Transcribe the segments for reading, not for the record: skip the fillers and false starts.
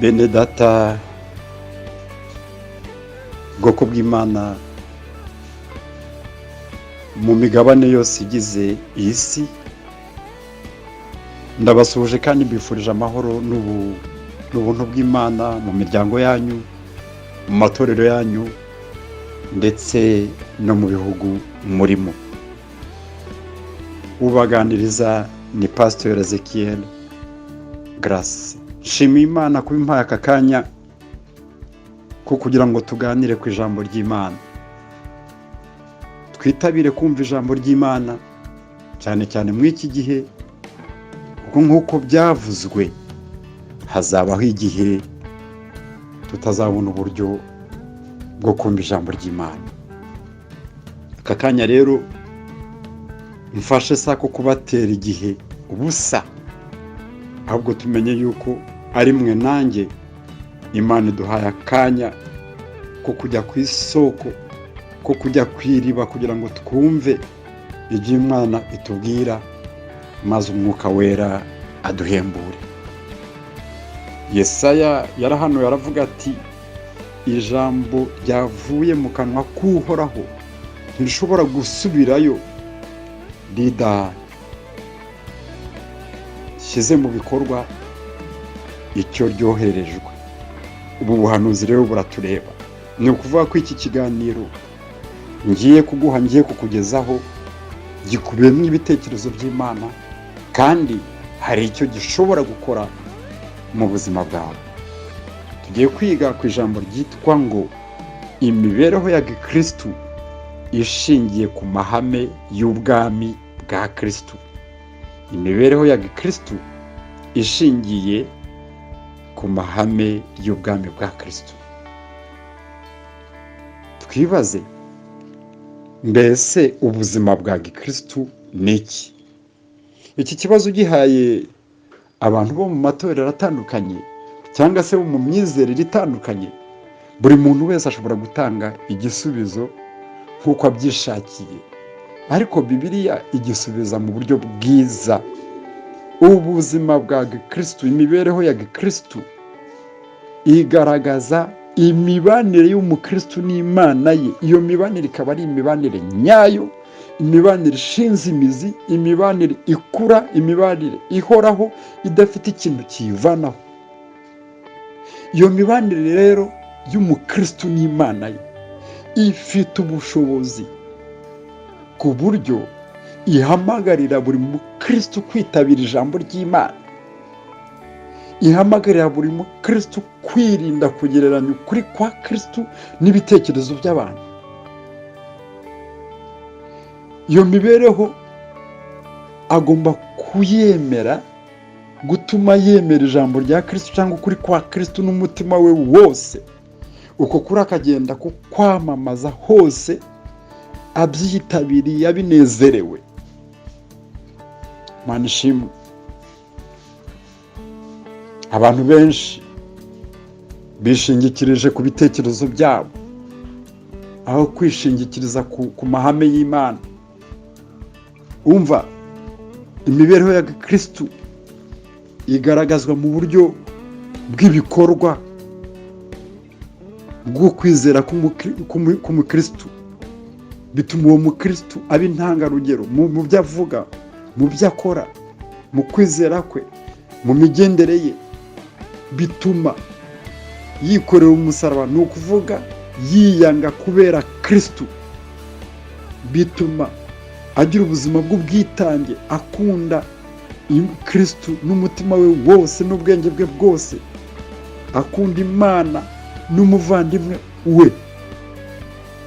bene data bwoko bw'Imana mu migabane yose igize iyi si, ndabasuhuje kandi mbifurije amahoro n'ubuntu bw'Imana mu miryango yanyu, mu matorero yanyu ndetse no mu bihugu murimo. Ubaganiriza ni Pastor Ezekiel Grace. Nshimiye Imana kuba impaye aka kanya ko kugira ngo tuganire ku ijambo ry'Imana. Twitabire kumva ijambo ry'Imana cyane cyane muri iki gihe, kuko nk'uko byavuzwe hazabaho igihe tutazabona uburyo bwo kumva ijambo ry'Imana. Aka kanya rero mfashe sako kubatera igihe ubusa, ahubwo tumenye yuko ari mwe nanjye Imana iduhaye akanya ko kujya ku isoko, ko kujya kwiriba kugira ngo twumve ibyo Imana itubwira, maze umwuka wera aduhembure. Yesaya yarahanuye aravuga ati, ijambo ryavuye mu kanwa k'Uhoraho ntirishobora gusubirayo ridashyize mu bikorwa icyo ryoherejwe. Ubu buhanuzi rero buratureba. Ni ukuvuga ko iki kiganiro ngiye kukugezaho gikubiyemo ibitekerezo by'Imana, kandi hari icyo gishobora gukora mu buzima bwawe. Tugiye kwiga ku ijambo ryitwa ngo imibereho ya Gikristo ishingiye ku mahame y'ubwami bwa Kristo. Imibereho ya Gikristo ishingiye ku mahame y'ubwami bwa Kristo. Twibaze, mbese ubuzima bwa Gikristo ni iki? Iki kibazo gihaye abantu bo mu matorero atandukanye cyangwa se bo mu myizerere itandukanye, buri muntu wese ashobora gutanga igisubizo nk'uko abyishakiye, ariko Bibiliya igisubiza mu buryo bwiza. Ubuzima bwa Gikristo, imibereho ya Gikristo igaragaza imibanire y'umukristo n'Imana ye. Iyo mibanire ikaba ari imibanire nyayo, imibanire ishinze imizi, imibanire ikura, imibanire ihoraho idafite ikintu kiyivanaho. Iyo mibanire rero y'umukristo n'Imana ye ifite ubushobozi ku buryo ihamagarira buri mukristo kwitabira ijambo ry'Imana, ihamagarira buri mukristo kwirinda kugereranya ukuri kwa Kristo n'ibitekerezo by'abantu. Iyo mibereho agomba kuyemera, gutuma yemera ijambo rya Kristo cyangwa ukuri kwa Kristo n'umutima we wose. Uko kuri akagenda kukwamamaza hose, abyitabiriye, abinezerewe. Mana ishimwe. Abantu benshi bishingikirije ku bitekerezo byabo aho kwishingikiriza ku mahame y'Imana. Umva, imibereho ya Kristo igaragazwa mu buryo bw'ibikorwa bwo kwizera k'umukristo. Bituma uwo mukristo aba intangarugero mu byo avuga, mu byo akora, mu kwizera kwe, mu migendere ye. Bituma yikorera umusaraba, ni ukuvuga yiyanga kubera Kristo. Bituma agira ubuzima bw'ubwitange, akunda Kristo n'umutima we wose n'ubwenge bwe bwose, akunda Imana n'umuvandimwe we,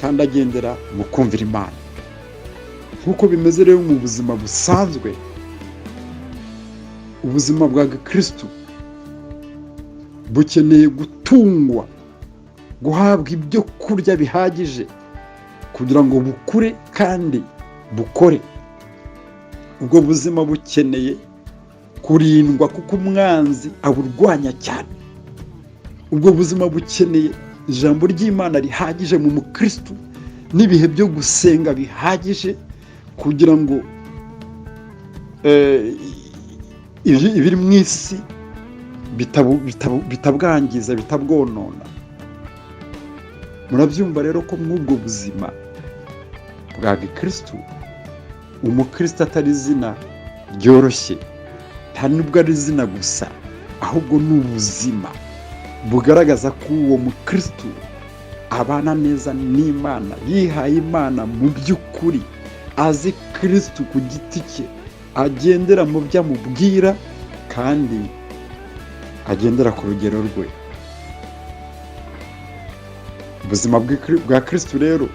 kandi agendera mu kumvira Imana. Nk'uko bimeze rero mu buzima busanzwe, ubuzima bwa Kristo bukeneye gutungwa, guhabwa ibyo kurya bihagije kugira ngo bukure kandi bukore. Ubwo buzima bukeneye kurindwa kuko umwanzi aburwanya cyane. Ubwo buzima bukeneye ijambo ry'Imana rihagije mu mukristo n'ibihe byo gusenga bihagije kugira ngo ibiri mu isi bitabwangiza, bitabwonona. Murabyumva rero ko mw'ubwo buzima bwa gikristo umukristo atari izina ryoroshye, nta nubwo ari izina gusa, ahubwo ni ubuzima bugaragaza ko uwo mukristo abana neza n'Imana, yihaye Imana mu by'ukuri, azi Kristo ku giti cye, agendera mu byo amubwira kandi agendera ku rugero rwe. Ubuzima bwa Kristo rero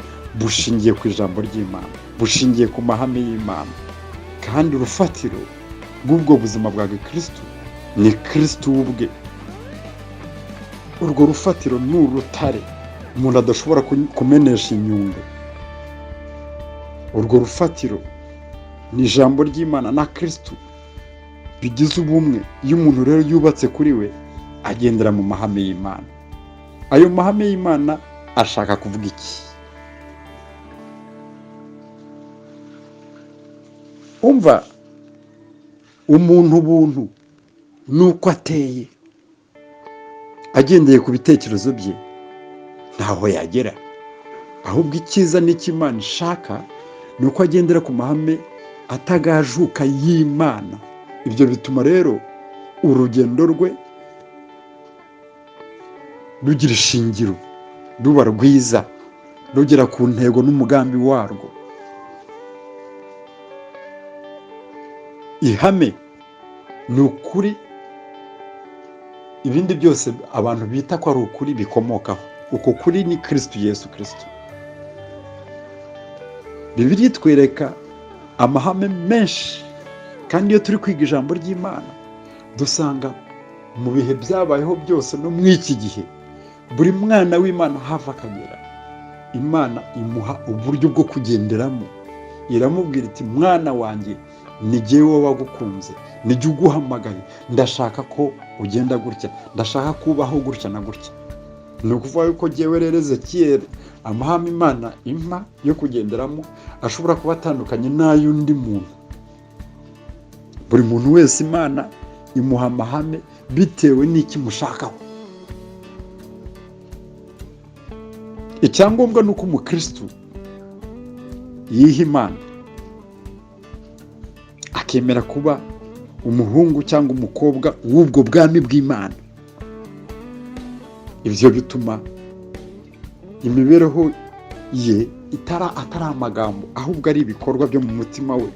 bushingiye ku ijambo ry'Imana, bushingiye ku mahame y'Imana, kandi urufatiro rw'ubwo buzima bwa Kristo ni Kristo ubwe. Urwo rufatiro ni urutare umuntu adashobora kumenesha inyundo. Urwo rufatiro ni ijambo ry'Imana na Kristo bigize ubumwe. Iyo umuntu rero yubatse kuri we, agendera mu mahame y'Imana. Ayo mahame y'Imana ashaka kuvuga iki? Umva, umuntu nuko ateye, agendeye ku bitekerezo bye ntaho yagera. Ahubwo icyiza n'Imana ishaka ni uko agendera ku mahame atagajuka y'Imana. Ibyo bituma rero urugendo rwe rugira ishingiro, ruba rwiza, rugera ku ntego n'umugambi warwo. Ihame ni ukuri, ibindi byose abantu bita ko ari ukuri bikomokaho. Uko kuri ni Kristo Yesu Kristo. Bibiliya itwereka amahame menshi, kandi iyo turi kwiga ijambo ry'Imana dusanga mu bihe byabayeho byose no muri iki gihe, buri mwana w'Imana hava akagera, Imana imuha uburyo bwo kugenderamo. Iramubwira iti, mwana wanjye, ni jyewe wagukunze, ni jye uguhamagaye, ndashaka ko ugenda gutya, ndashaka kubaho gutya na gutya. Ni ukuvuga yuko jyewe rero Ezekiyeli, amahame Imana impa yo kugenderamo ashobora kuba atandukanye n'ay'undi muntu. Buri muntu wese Imana imuha amahame bitewe n'iki mushakaho. Icyangombwa ni uko umukristo yiha Imana, akemera kuba umuhungu cyangwa umukobwa w'ubwo bwami bw'Imana. Ibyo bituma imibereho ye atari amagambo, ahubwo ari ibikorwa byo mu mutima we.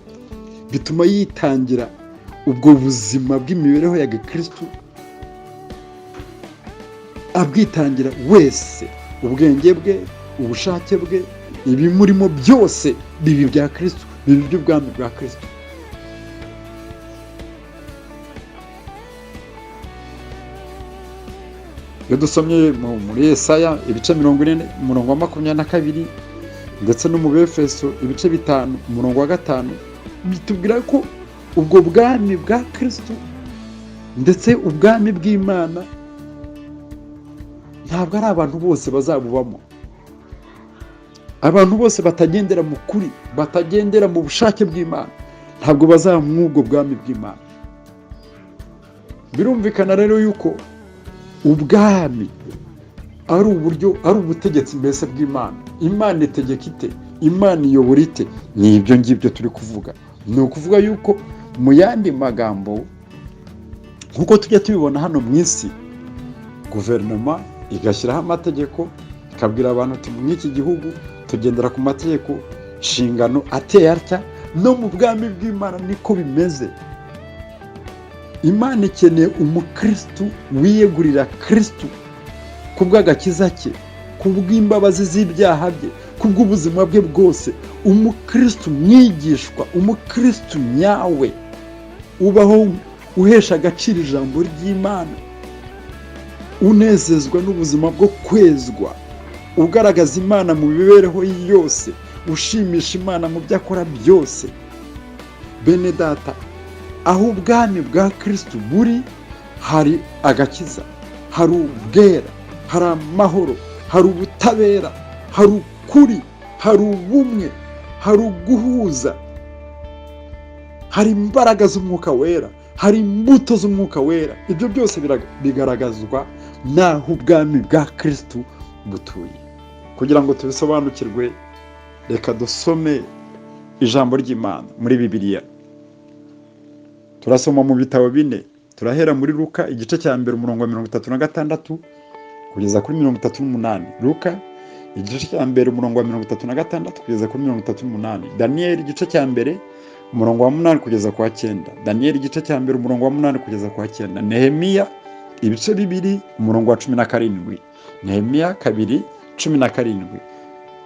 Bituma yitangira ubwo buzima bw'imibereho ya gikristo, abwitangira wese. Ubwenge bwe, ubushake bwe, ibimurimo byose bibi bya Kristo, bibi by'ubwami bwa Kristo. Iyo dusomye muri Yesaya ibice 40 umurongo wa 22 ndetse no mu Befeso ibice 5 umurongo wa 5, bitubwira ko ubwo bwami bwa Kristo ndetse ubwami bw'Imana ntabwo ari abantu bose bazabubamo. Abantu bose batagendera mu kuri, batagendera mu bushake bw'Imana, ntabwo bazaba mw'ubwo bwami bw'Imana. Birumvikana rero yuko ubwami ari uburyo, ari ubutegetsi mbese bw'Imana. Imana itegeka ite? Imana iyobora ite? Ni ibyo ngibyo turi kuvuga. Ni ukuvuga yuko mu yandi magambo, nk'uko tujya tubibona hano mu isi, guverinoma igashyiraho amategeko, ikabwira abantu ati muri iki gihugu tugendera ku mategeko nshingano ateye atya. No mu bwami bw'Imana niko bimeze. Imana ikeneye umukristo wiyegurira Kristo kubw'agakiza cye, kubw'imbabazi z'ibyaha bye, kubw'ubuzima bwe bwose. Umukristo mwigishwa, umukristo nyawe, ubaho uhesha agaciro ijambo ry'Imana, unezezwa n'ubuzima bwo kwezwa, ugaragaza Imana mu mibereho yose, ushimisha Imana mu byo akora byose. Bene data, aho ubwami bwa Kristo buri, hari agakiza, hari ubwera, hari amahoro, hari ubutabera, hari ukuri, hari ubumwe, hari uguhuza, hari imbaraga z'umwuka wera, hari imbuto z'umwuka wera. Ibyo byose bigaragazwa n'aho ubwami bwa Kristo butuye. Kugira ngo tubisobanukirwe, reka dusome ijambo ry'Imana muri Bibiliya. Turasoma mu bitabo bine. Turahera muri Luka igice cya mbere umurongo wa 36 kugeza kuri 38. Luka igice cya mbere umurongo wa 36 kugeza kuri 38. Daniel igice cya mbere umurongo wa 8 kugeza kwa 9. Daniel igice cya mbere umurongo wa 8 kugeza kwa 9. Nehemiya ibice bibiri umurongo wa 17. Nehemiya 2:17.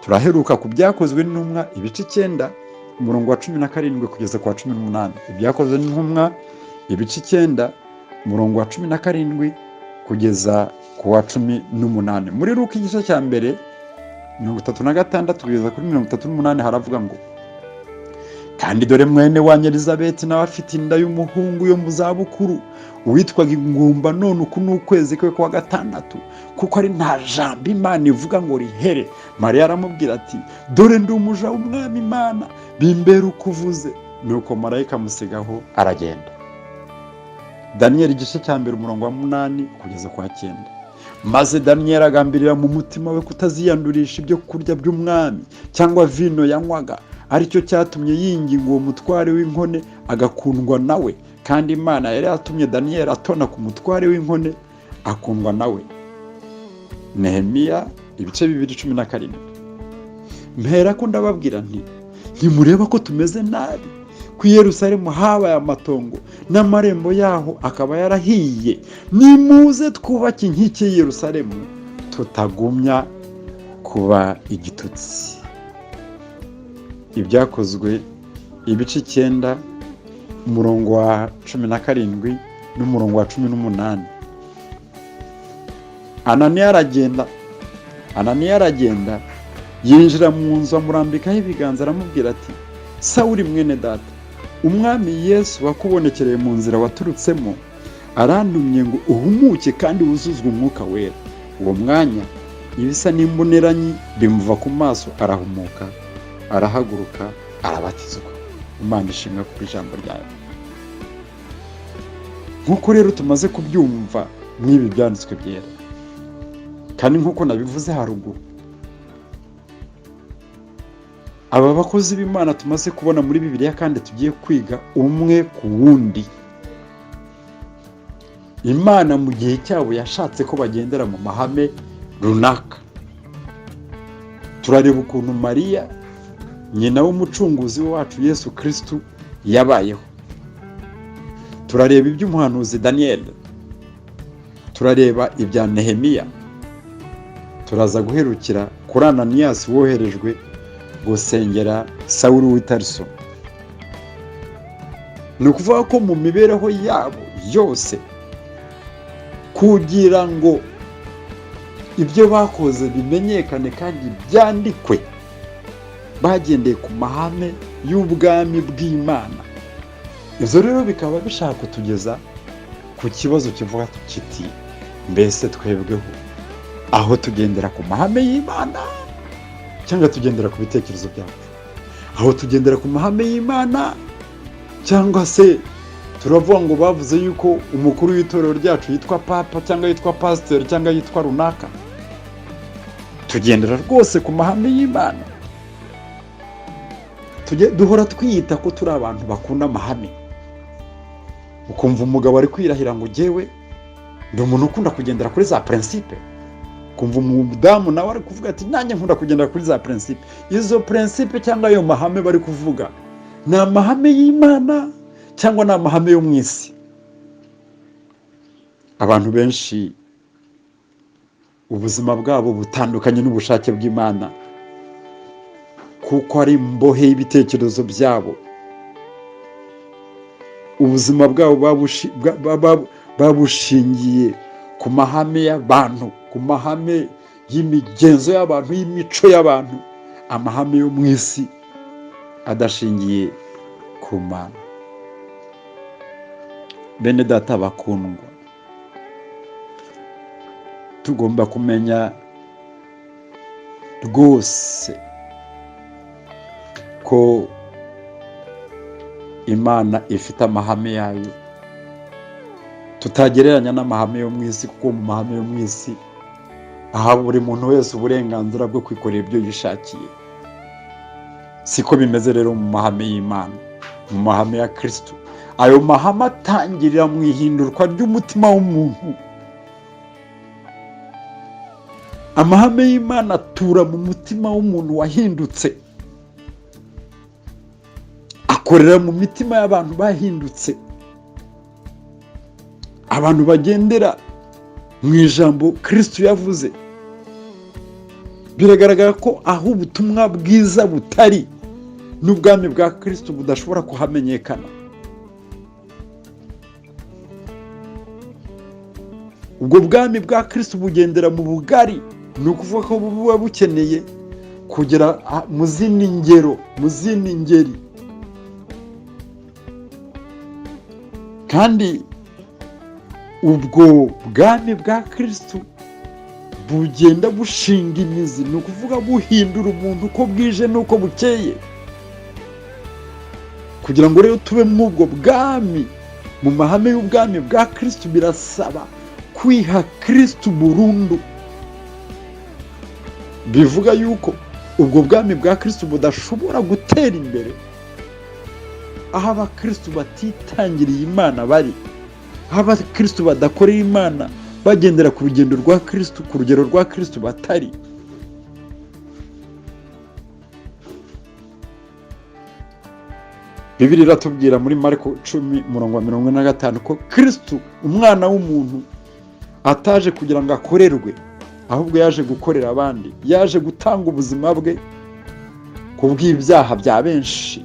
Turaheruka ku byakozwe n'intumwa ibice 9 umurongo wa 17 kugeza kwa 18. Ibyakozwe n'intumwa ibice 9 umurongo wa 17 kugeza ku wa 18. Muri Luka igice cya mbere 36 kugeza kuri 38 haravuga ngo, kandi dore mwene wa Elizabeti nawe afite inda y'umuhungu yo mu zabukuru uwitwaga ingumba, none uku n'ukwezi kwe kwa 6, kuko ari nta jambo Imana ivuga ngo rihere. Mariya aramubwira ati, dore ndi umuja w'umwami Imana, bimbere uko uvuze. Nuko marayika amusigaho aragenda. Daniel igice cya mbere umurongo wa 8 kugeza kwa 9. Maze Daniel agambirira mu mutima we kutaziyandurisha ibyo kurya by'umwami cyangwa vino yanywaga, aricyo cyatumye yinginga uwo mutware w'inkone agakundwa nawe, kandi Imana yari yatumye Daniel atona ku mutware w'inkone akundwa nawe. Nehemiya ibice 2:17. Mpera ko ndababwira nti, ntimureba ko tumeze nabi? Ku Yerusalemu habaye amatongo n'amarembo yaho akaba yarahiye. Nimuze twubake inkike y'i Yerusalemu, tutagumya kuba igitutsi. Ibyakozwe ibice 9 umurongo wa 17 n'umurongo wa 18. Ananiya aragenda yinjira mu nzu, amurambikaho ibiganza aramubwira ati, Sawuli mwene data, umwami Yesu wakubonekereye mu nzira waturutsemo arandumye ngo uhumuke kandi wuzuzwe umwuka wera. Uwo mwanya ibisa n'imboneranyi bimuva ku maso, arahumuka, arahaguruka, arabatizwa. Imana ishimwe ku ijambo ryayo. Nk'uko rero tumaze kubyumva mw'ibi byanditswe byera, kandi nk'uko nabivuze haruguru, aba bakozi b'Imana tumaze kubona muri Bibiliya kandi tugiye kwiga umwe ku wundi, Imana mu gihe cyabo yashatse ko bagendera mu mahame runaka. Turareba ukuntu Mariya nyina w'umucunguzi wacu Yesu Kristo yabayeho. Turareba iby'umuhanuzi Daniel, turareba ibya Nehemiya, turaza guherukira kuri Ananiyasi woherejwe gusengera Sawuli w'i Tariso. Ni ukuvuga ko mu mibereho yabo yose, kugira ngo ibyo bakoze bimenyekane kandi byandikwe, bagendeye ku mahame y'ubwami bw'Imana. Ibyo rero bikaba bishaka kutugeza ku kibazo kivuga kiti, mbese twebweho aho tugendera ku mahame y'Imana cyangwa tugendera ku bitekerezo byacu? Aho tugendera ku mahame y'Imana cyangwa se turavuga ngo bavuze yuko umukuru w'itorero ryacu yitwa papa cyangwa yitwa pasiteri cyangwa yitwa runaka? Tugendera rwose ku mahame y'Imana? Duhora twiyita ko turi abantu bakunda amahame. Ukumva umugabo ari kwirahira ngo jyewe ndi umuntu ukunda kugendera kuri za principe. Kumva umudamu nawe ari kuvuga ati nanjye nkunda kugendera kuri za principe. Izo principe cyangwa ayo mahame bari kuvuga ni amahame y'Imana cyangwa ni amahame yo mu isi? Abantu benshi ubuzima bwabo butandukanye n'ubushake bw'Imana, kuko ari imbohe y'ibitekerezo byabo. Ubuzima bwabo babushingiye ku mahame y'abantu, ku mahame y'imigenzo y'abantu, y'imico y'abantu, amahame yo mu isi adashingiye ku Mana. Bene data bakundwa, tugomba kumenya rwose ko Imana ifite amahame yayo tutagereranya n'amahame yo mu isi, kuko mu mahame yo mu isi aha buri muntu wese uburenganzira bwo kwikorera ibyo yishakiye. Siko bimeze rero mu mahame y'Imana, mu mahame ya Kristo. Ayo mahame atangirira mu ihindurwa ry'umutima w'umuntu. Amahame y'Imana atura mu mutima w'umuntu wahindutse, akorera mu mitima y'abantu bahindutse, abantu bagendera mu ijambo Kristo yavuze. Biragaragara ko aho ubutumwa bwiza butari, n'ubwami bwa Kristo budashobora kuhamenyekana. Ubwo bwami bwa Kristo bugendera mu bugari, ni ukuvuga ko buba bukeneye kugera mu zindi ngero, mu zindi ngeri. Kandi ubwo bwami bwa Kristo bugenda bushinga imizi, ni ukuvuga buhindura umuntu uko bwije n'uko bukeye. Kugira ngo rero tube mw'ubwo bwami, mu mahame y'ubwami bwa Kristo, birasaba kwiha Kristo burundu. Bivuga yuko ubwo bwami bwa Kristo budashobora gutera imbere aho abakristo batitangiriye Imana bari, aho abakristo badakorera Imana bagendera ku rugendo rwa Kristo, ku rugero rwa Kristo batari. Bibiliya iratubwira muri Marko 10:45 ko Kristo umwana w'umuntu ataje kugira ngo akorerwe, ahubwo yaje gukorera abandi, yaje gutanga ubuzima bwe ku bw'ibyaha bya benshi.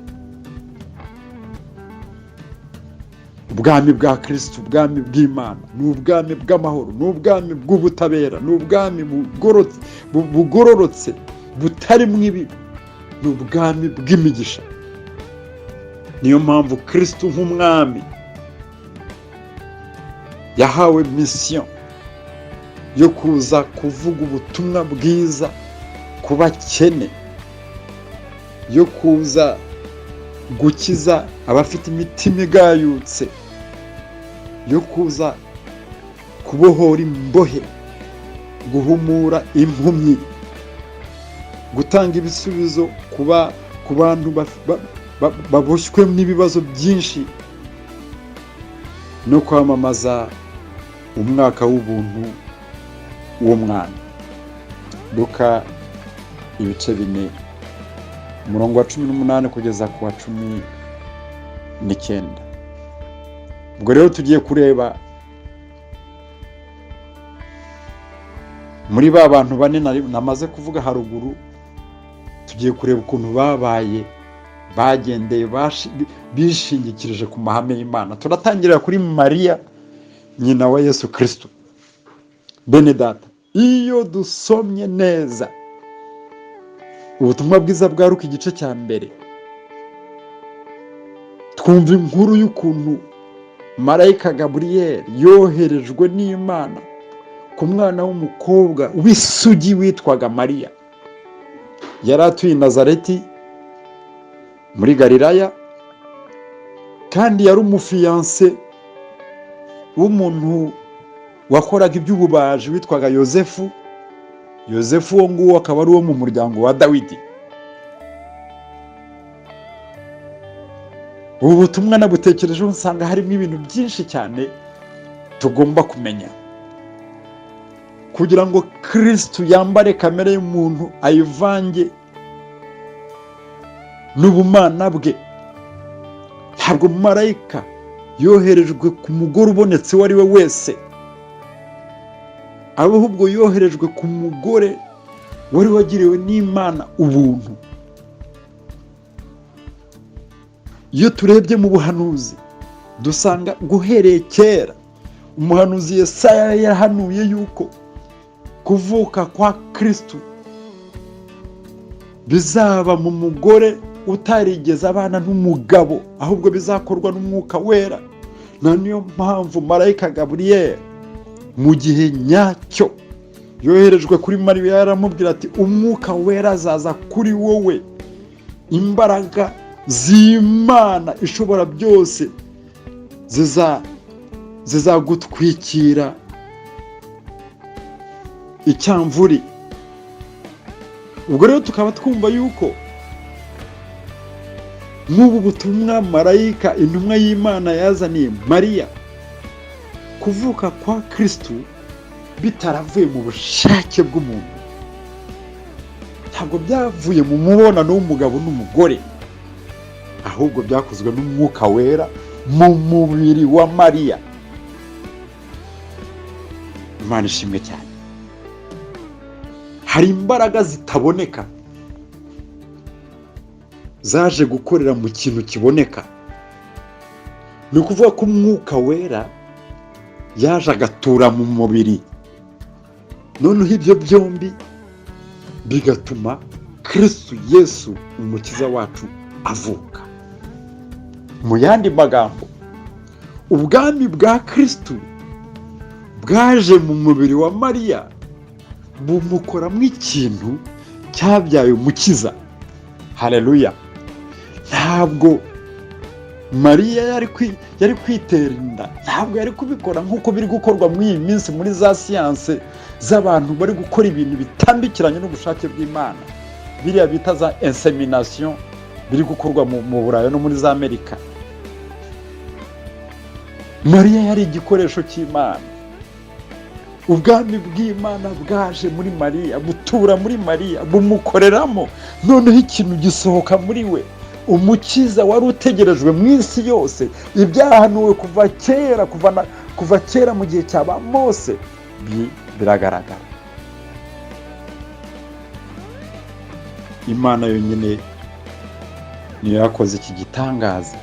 Ubwami bwa Kristo, ubwami bw'Imana, ni ubwami bw'amahoro, ni ubwami bw'ubutabera, ni ubwami bugororotse butarimo ibibi, ni ubwami bw'imigisha. Niyo mpamvu Kristo nk'umwami yahawe mission yo kuza kuvuga ubutumwa bwiza ku bakene, yo kuza gukiza abafite imitima igayutse, yo kuza kubohora imbohe, guhumura impumyi, gutanga ibisubizo ku bantu baboshywe n'ibibazo byinshi, no kwamamaza umwaka w'ubuntu w'umwana. Luka 4 umurongo wa 18 kugeza ku wa 19. Ubwo rero tugiye kureba muri ba bantu bane namaze kuvuga haruguru, tugiye kureba ukuntu bagendeye bishingikirije ku mahame y'Imana. Turatangirira kuri Mariya, nyina wa Yesu Kristo. Bene data, iyo dusomye neza ubutumwa bwiza bwa Luka igice cya mbere, twumva inkuru y'ukuntu marayika Gaburiyeli yoherejwe n'Imana ku mwana w'umukobwa w'isugi witwaga Mariya. Yari atuye i Nazareti muri Galilaya, kandi yari umufiyanse w'umuntu wakoraga iby'ububaji witwaga Yosefu. Yosefu uwo nguwo akaba ari uwo mu muryango wa Dawidi. Ubu butumwa nabutekerejeho nsanga harimo ibintu byinshi cyane tugomba kumenya, kugira ngo Kristo yambare kamere y'umuntu, ayivange n'ubumana bwe. Ntabwo marayika yoherejwe ku mugore ubonetse uwo ari we wese, ahubwo yoherejwe ku mugore wari wagiriwe n'Imana ubuntu. Iyo turebye mu buhanuzi dusanga guhereye kera umuhanuzi Yesaya yahanuye yuko kuvuka kwa Kristo bizaba mu mugore utarigeze abana n'umugabo, ahubwo bizakorwa n'umwuka wera. Na niyo mpamvu marayika Gaburiyeli mu gihe nyacyo yoherejwe kuri Mariya, yaramubwira ati umwuka wera azaza kuri wowe, imbaraga z'Imana ishobora byose zizagutwikira icyamvuri. Ubwo rero tukaba twumva yuko nk'ubu butumwa marayika intumwa y'Imana yazaniye Mariya, kuvuka kwa Kristo bitaravuye mu bushake bw'umuntu, ntabwo byavuye mu mubonano w'umugabo n'umugore, ahubwo byakozwe n'umwuka wera mu mubiri wa Mariya. Imana ishimwe cyane. Hari imbaraga zitaboneka zaje gukorera mu kintu kiboneka. Ni ukuvuga ko umwuka wera yaje agatura mu mubiri, noneho ibyo byombi bigatuma Kristo Yesu umukiza wacu avuka. Mu yandi magambo, ubwami bwa Kristo bwaje mu mubiri wa Mariya bumukoramo ikintu cyabyaye umukiza. Haleluya! Ntabwo Mariya yari kwitera inda, ntabwo yari kubikora nk'uko biri gukorwa muri iyi minsi muri za siyanse z'abantu bari gukora ibintu bitandukanye n'ubushake bw'Imana, biriya bita za insemination biri gukorwa mu Burayi no muri za Amerika. Mariya yari igikoresho cy'Imana. Ubwami bw'Imana bwaje muri Mariya, butura muri Mariya, bumukoreramo, noneho ikintu gisohoka muri we. Umukiza wari utegerejwe mu isi yose, ibyahanuwe kuva kera mu gihe cya ba Mose biragaragara. Imana yonyine niyo yakoze iki gitangaza.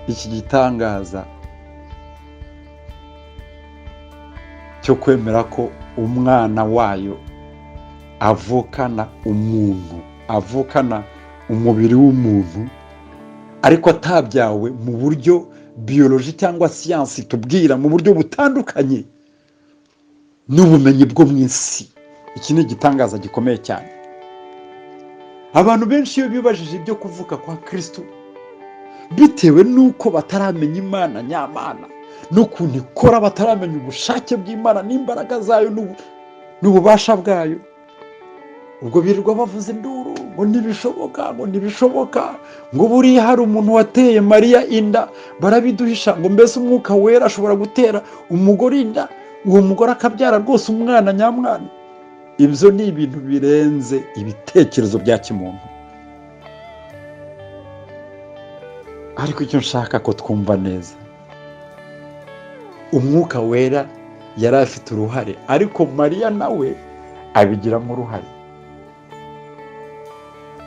Iki gitangaza cyo kwemera ko umwana wayo avukana umuntu, avukana umubiri w'umuntu, ariko atabyawe mu buryo biology cyangwa siyansi tubwira, mu buryo butandukanye n'ubumenyi bwo mu isi. Iki ni igitangaza gikomeye cyane. Abantu benshi iyo bibajije ibyo kuvuka kwa Kristo, bitewe n'uko bataramenya Imana nyamana n'ukuntu ikora, bataramenya ubushake bw'Imana n'imbaraga zayo n'ububasha bwayo, ubwo birirwa bavuza induru ngo ntibishoboka, ngo buriya hari umuntu wateye Mariya inda, barabiduhisha, ngo mbese umwuka wera ashobora gutera umugore inda, uwo mugore akabyara rwose umwana nyamwana. Ibyo ni ibintu birenze ibitekerezo bya kimuntu. Ariko icyo nshaka ko twumva neza, umwuka wera yari afite uruhare, ariko Mariya nawe abigiramo uruhare.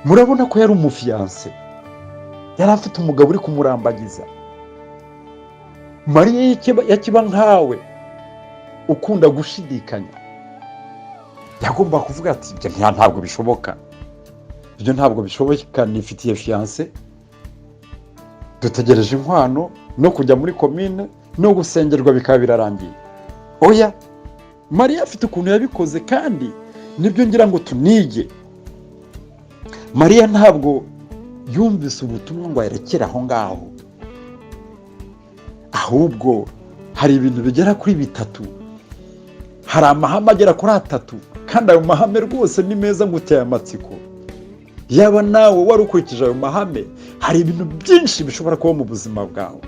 Murabona ko yari umufiyanse, yari afite umugabo uri kumurambagiza. Mariya yakiba nkawe ukunda gushidikanya, yagomba kuvuga ati ibyo ntabwo bishoboka, ibyo ntabwo bishoboka, nifitiye fiyanse, dutegereje inkwano no kujya muri komine no gusengerwa bikaba birarangiye. Oya, Mariya afite ukuntu yabikoze, kandi nibyo ngira ngo tunige. Mariya ntabwo yumvise ubutumwa ngo ayerekere aho ngaho, ahubwo hari ibintu bigera kuri bitatu, hari amahame agera kuri 3, kandi ayo mahame rwose ni meza nguteye amatsiko. Yaba nawe wari ukurikije ayo mahame, hari ibintu byinshi bishobora kuba mu buzima bwawe.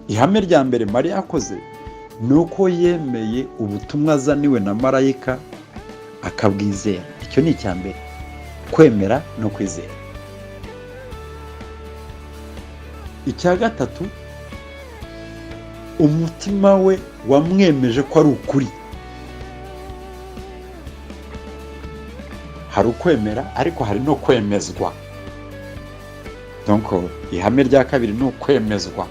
Ihame rya mbere Mariya yakoze ni uko yemeye ubutumwa azaniwe na marayika akabwizera. Icyo ni icya mbere, kwemera no kwizera. Icya gatatu, umutima we wamwemeje ko ari ukuri. Hari ukwemera, ariko hari no kwemezwa. Donc ihame rya kabiri ni ukwemezwa.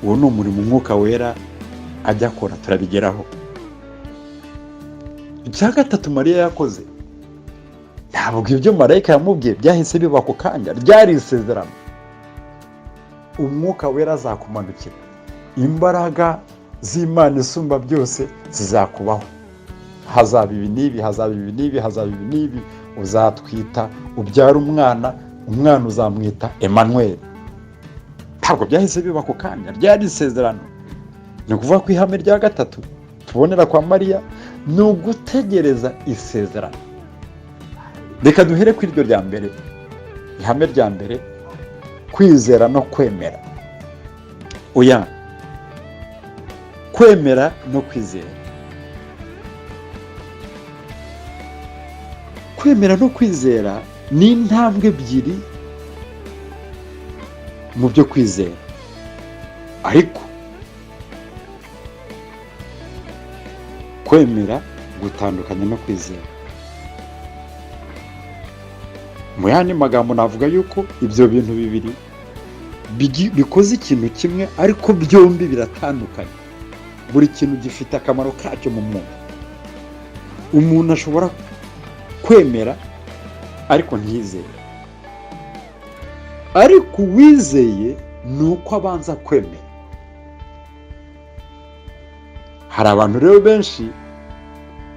Uwo ni umurimo umwuka wera ajya akora, turabigeraho. Icya gatatu Mariya yakoze, ntabwo ibyo marayika yamubwiye byahise biba ku kanya, ryari isezerano. Umwuka wera azakumanukira, imbaraga z'Imana isumba byose zizakubaho. Hazaba ibi n'ibi, hazaba ibi n'ibi, hazaba ibi n'ibi, uzatwita, ubyara umwana uzamwita Emmanuel. ntabwo byahise biba ako kanya, ryari isezerano. Ni ukuvuga ko ihame rya gatatu tubonera kwa Mariya ni ugutegereza isezerano. Reka duhere ku iryo rya mbere, ihame rya mbere, kwizera no kwemera. Oya, kwemera no kwizera. Kwemera no kwizera ni intambwe ebyiri mu byo kwizera, ariko kwemera gutandukanye no kwizera. Mu yandi magambo navuga yuko ibyo bintu bibiri bikoze ikintu kimwe, ariko byombi biratandukanye. Buri kintu gifite akamaro kacyo mu muntu. Umuntu ashobora kwemera ariko ntiyizere, ariko uwizeye ni uko abanza kwemera. Hari abantu rero benshi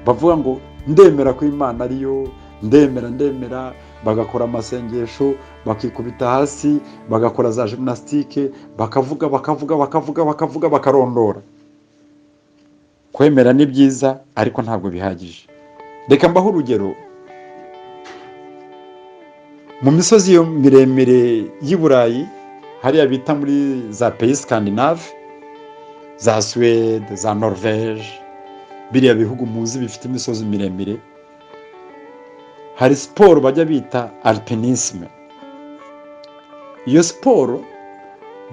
bavuga ngo ndemera ko Imana ariyo, ndemera, bagakora amasengesho, bakikubita hasi, bagakora za gymnastique, bakavuga bakarondora. Kwemera ni byiza ariko ntabwo bihagije. Reka mbaho urugero. Mu misozi yo miremire y'i Burayi, hariya bita muri za pays Scandinave, za Suède, za Norvège, biriya bihugu muzi bifite imisozi miremire, hari siporo bajya bita alpinisme. Iyo siporo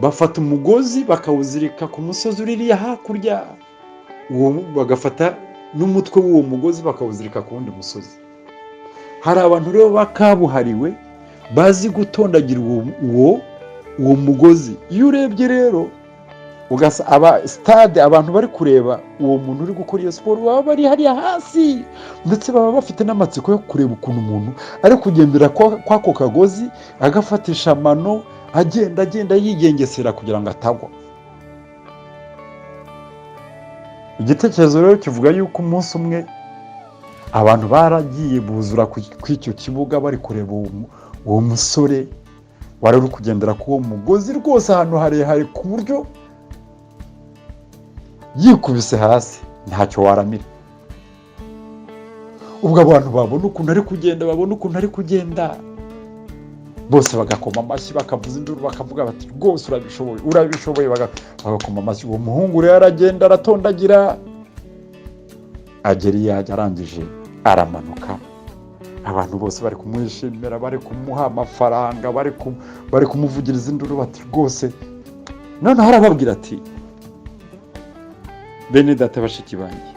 bafata umugozi bakawuzirika ku musozi uririya hakurya, bagafata n'umutwe w'uwo mugozi bakawuzirika ku wundi musozi. Hari abantu rero bakabuhariwe bazi gutondagira uwo mugozi. Iyo urebye rero stade abantu bari kureba uwo muntu uri gukora iyo siporo baba bari hariya hasi, ndetse baba bafite n'amatsiko yo kureba ukuntu umuntu ari kugendera kwako kagozi, agafatisha amano, agenda yigengesera kugira ngo atagwa. Igitekerezo rero kivuga yuko umunsi umwe abantu baragiye buzura kw'icyo kibuga bari kureba uwo musore wari uri kugendera ku uwo mugozi rwose ahantu harehare ku buryo yikubise hasi ntacyo waramira. Ubwo abantu babona ukuntu ari kugenda, bose bagakoma amashyi, bakavuza induru, bakavuga bati rwose urabishoboye, bagakoma amashyi. Uwo muhungu rero aragenda aratondagira, agera iyo arangije aramanuka. Abantu bose bari kumwishimira, bari kumuha amafaranga, bari kumuvugiriza induru bati rwose. Noneho arababwira ati, bene data bashiki banjye,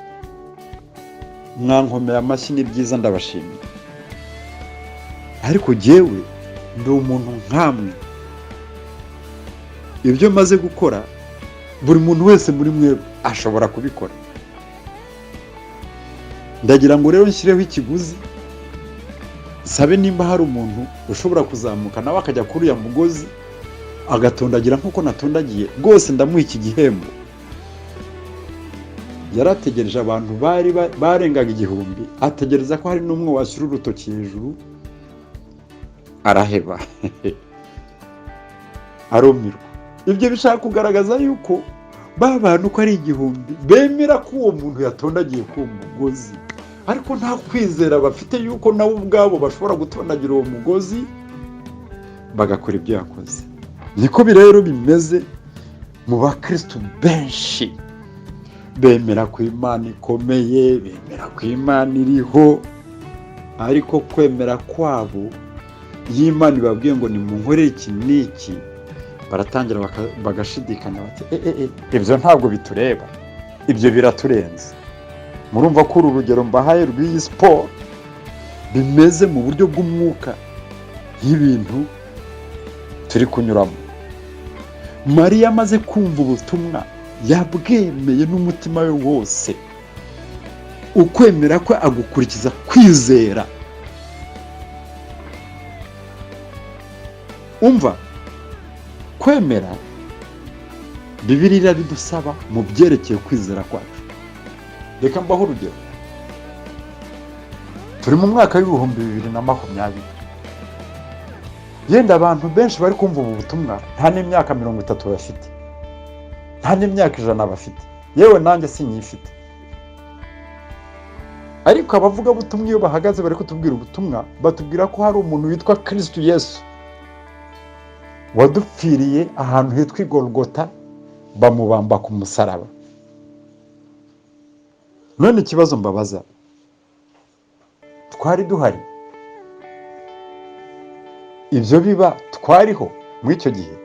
mwankomeye amashyi ni byiza, ndabashimira, ariko jyewe ndi umuntu nkamwe. Ibyo maze gukora buri muntu wese muri mwe ashobora kubikora. Ndagira ngo rero nshyireho ikiguzi, sabe nimba hari umuntu ushobora kuzamuka nawe akajya kuri uya mugozi agatondagira nk'uko natondagiye, rwose ndamuha iki gihembo. Yarategereje abantu barengaga 1000, ategereza ko hari n'umwe washyira urutoki hejuru, araheba arumirwa. Ibyo bishaka kugaragaza yuko ba bantu ko ari 1000 bemera ko uwo muntu yatondagiye ku mugozi, ariko nta kwizera bafite yuko nabo ubwabo bashobora gutondagira uwo mugozi bagakora ibyo yakoze. Niko rero bimeze mu bakristo benshi. Bemera ko Imana ikomeye, bemera ko Imana iriho, ariko kwemera kwabo y'Imana ibabwiye ngo nimunkorere iki n'iki, baratangira bagashidikanya bati ibyo ntabwo bitureba, ibyo biraturenze. Murumva ko uru rugero mbahaye rw'iyi siporo bimeze mu buryo bw'umwuka y'ibintu turi kunyuramo. Mariya amaze kumva ubutumwa yabwemeye n'umutima we wose. Ukwemera kwe agukurikiza kwizera. Umva, kwemera Bibiliya irabidusaba mu byerekeye kwizera kwacu. Reka mbaho urugero. Turi mu mwaka w'2020, yenda abantu benshi bari kumva ubu butumwa nta n'imyaka 30 bafite, nta n'imyaka 100 bafite, yewe nanjye sinyifite. Ariko abavuga butumwa iyo bahagaze bari kutubwira ubutumwa, batubwira ko hari umuntu witwa Kristo Yesu wadupfiriye ahantu hitwa Golgota, bamubamba ku musaraba. None ikibazo mbabaza, twari duhari? Ibyo biba twariho muri icyo gihe?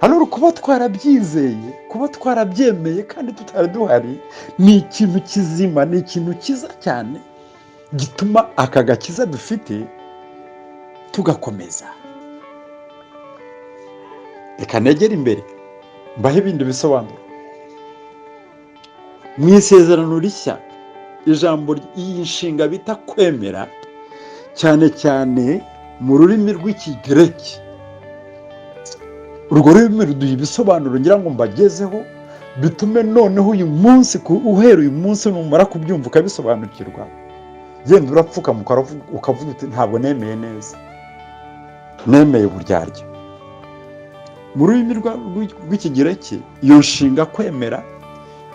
Hano kuba twarabyizeye, kuba twarabyemeye kandi tutari duhari, ni ikintu kizima, ni ikintu kiza cyane gituma aka gakiza dufite tugakomeza. Reka negera imbere mbahe ibindi bisobanuro. Mu isezerano rishya, ijambo ry'inshinga bita kwemera, cyane cyane mu rurimi rw'Ikigereki, urwo rurimi ruduha ibisobanuro ngira ngo mbagezeho bitume noneho uyu munsi, uhera uyu munsi numara kubyumva ukabisobanukirwa, yenda urapfuka ukavuga uti ntabwo nemeye neza, nemeye uburyarya. Mu rurimi rw'Ikigereki iyo nshinga kwemera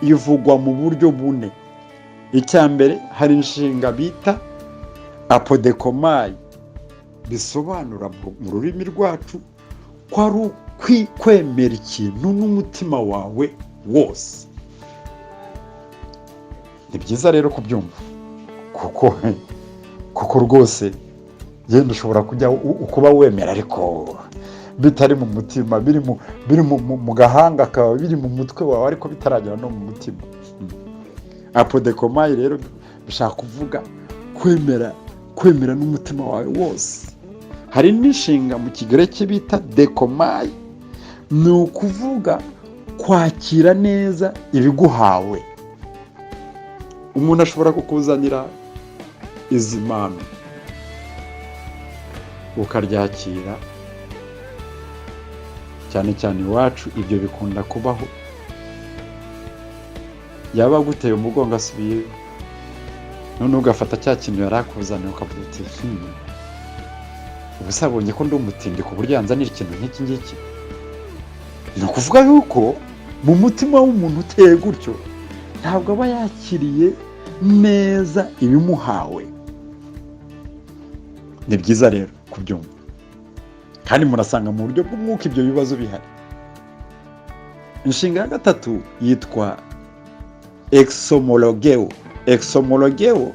ivugwa mu buryo bune. Icya mbere, hari inshinga bita apodekomayi, bisobanura mu rurimi rwacu ko ari kwemera ikintu n'umutima wawe wose. Ni byiza rero kubyumva kuko rwose yenda ushobora kujya ukuba wemera ariko bitari mu mutima, biri mu gahanga kawe, biri mu mutwe wawe ariko bitaragera no mu mutima. Apodekomayi rero bishaka kuvuga kwemera n'umutima wawe wose. Hari n'inshinga mu Kigereki bita dekomayi, ni ukuvuga kwakira neza ibiguhawe. Umuntu ashobora kukuzanira izi mpano ukaryakira, cyane cyane iwacu ibyo bikunda kubaho. Yaba aguteye umugongo asubiye, none ugafata cya kintu yari akuzaniye ukavuga uti ubu sabonye ko ndi umutindi ku buryo yanzanira ikintu nk'iki ngiki. Ni ukuvuga yuko mu mutima w'umuntu uteye gutyo ntabwo aba yakiriye neza ibimuhawe. Ni byiza rero kubyumva, kandi murasanga mu buryo bw'umwuka ibyo bibazo bihari. Inshinga ya gatatu yitwa exomologeo. Exomologeo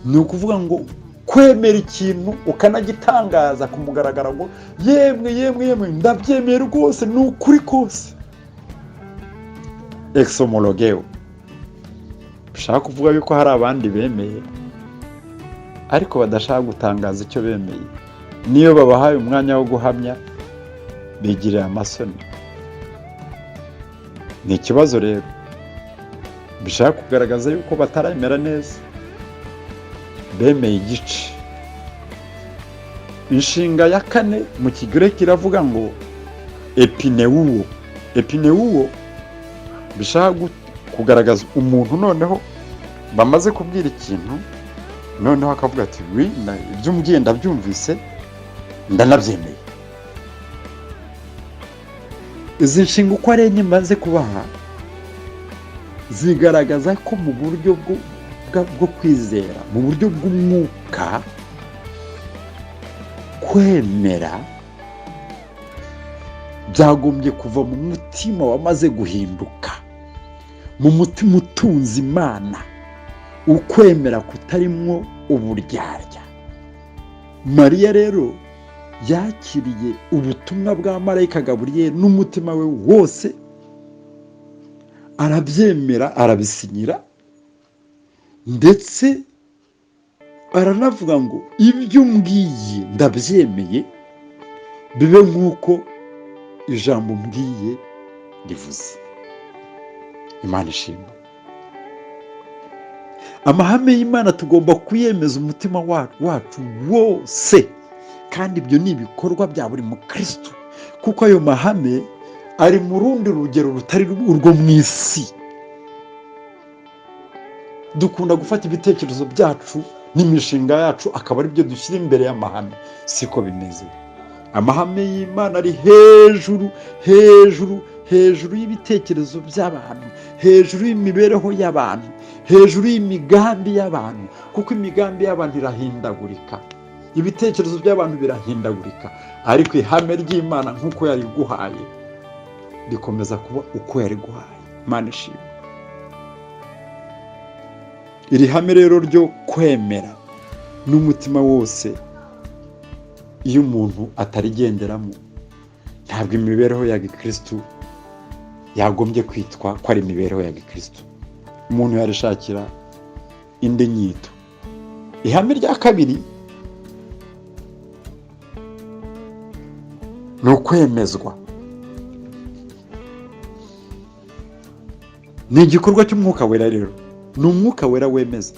ni ukuvuga ngo kwemera ikintu ukanagitangaza ku mugaragaro ngo yemwe ndabyemeye rwose, ni ukuri kose. Exomologeo bishaka kuvuga yuko hari abandi bemeye ariko badashaka gutangaza icyo bemeye. Niyo babahaye umwanya wo guhamya bigirira amasoni. Ni ikibazo rero, bishaka kugaragaza yuko bataremera neza, bemeye igice. Inshinga ya kane mu Kigereki iravuga ngo epineuo. Epineuo bishaka kugaragaza umuntu noneho bamaze kubwira ikintu, noneho akavuga ati ibyo umbwiye ndabyumvise, ndanabyemeye. Izi nshinga uko ari enye maze kubaha zigaragaza ko mu buryo bwo kwizera, mu buryo bw'umwuka, kwemera byagombye kuva mu mutima wamaze guhinduka, mu mutima utunze Imana, ukwemera kutarimwo uburyarya. Mariya rero yakiriye ubutumwa bwa marayika Gaburiyeli n'umutima we wose, arabyemera, arabisinyira, ndetse aranavuga ngo ibyo umbwiye ndabyemeye, bibe nk'uko ijambo mbwiye rivuze. Imana ishimwe. Amahame y'Imana tugomba kuyemeza umutima wacu wose, kandi ibyo ni ibikorwa bya buri mukristo, kuko ayo mahame ari mu rundi rugero rutari urwo mu isi. Dukunda gufata ibitekerezo byacu n'imishinga yacu akaba ari byo dushyira imbere y'amahame. Siko bimeze. Amahame y'Imana ari hejuru hejuru hejuru y'ibitekerezo by'abantu, hejuru y'imibereho y'abantu, hejuru y'imigambi y'abantu, kuko imigambi y'abantu irahindagurika, ibitekerezo by'abantu birahindagurika, ariko ihame ry'Imana nk'uko yariguhaye rikomeza kuba uko yariguhaye. Imana ishimwe. Iri hame rero ryo kwemera n'umutima wose, iyo umuntu atarigenderamo, ntabwo imibereho ya gikristo yagombye kwitwa ko ari imibereho ya gikristo. Umuntu yarishakira indi nyito. Ihame rya kabiri ni ukwemezwa. Ni igikorwa cy'umwuka wera rero. Ni umwuka wera wemeza.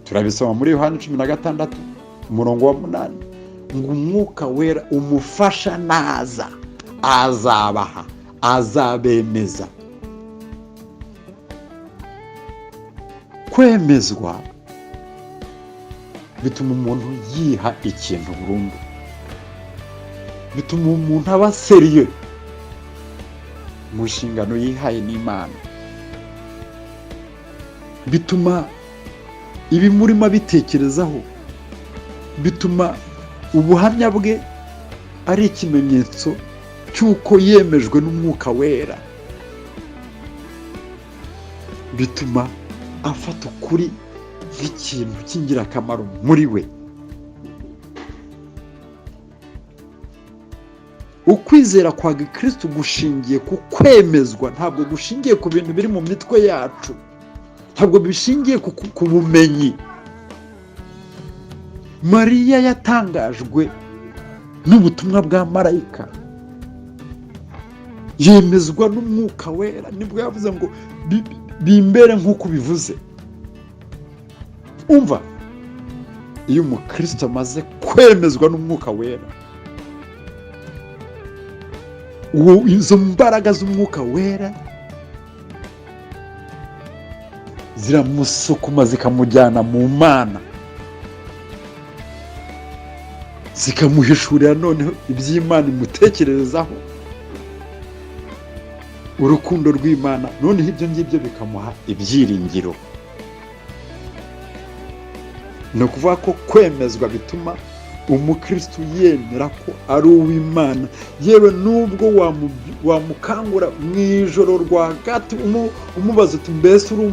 Turabisoma muri Yohana 16 umurongo wa 8 ngo umwuka wera umufasha naza azabaha, azabemeza. Kwemezwa bituma umuntu yiha ikintu burundu, bituma umuntu aba seriye mu nshingano yihaye n'Imana, bituma ibimurimo bitekerezaho, bituma ubuhamya bwe ari ikimenyetso cy'uko yemejwe n'umwuka wera, bituma afata ukuri nk'ikintu cy'ingirakamaro muri we. Ukwizera kwa gikristo gushingiye ku kwemezwa, ntabwo gushingiye ku bintu biri mu mitwe yacu, ntabwo bishingiye ku bumenyi. Mariya yatangajwe n'ubutumwa bwa marayika, yemezwa n'umwuka wera, nibwo yavuze ngo bimbere nk'uko bivuze. Umva, iyo umukristo amaze kwemezwa n'umwuka wera, izo mbaraga z'umwuka wera ziramusukuma zikamujyana mu Mana, zikamuhishurira noneho iby'Imana imutekererezaho, urukundo rw'Imana, noneho ibyo ngibyo bikamuha ibyiringiro. Ni ukuvuga ko kwemezwa bituma umukristo yemera ko ari uw'Imana, yewe nubwo wamukangura mu ijoro rwagati umubaza uti mbese uri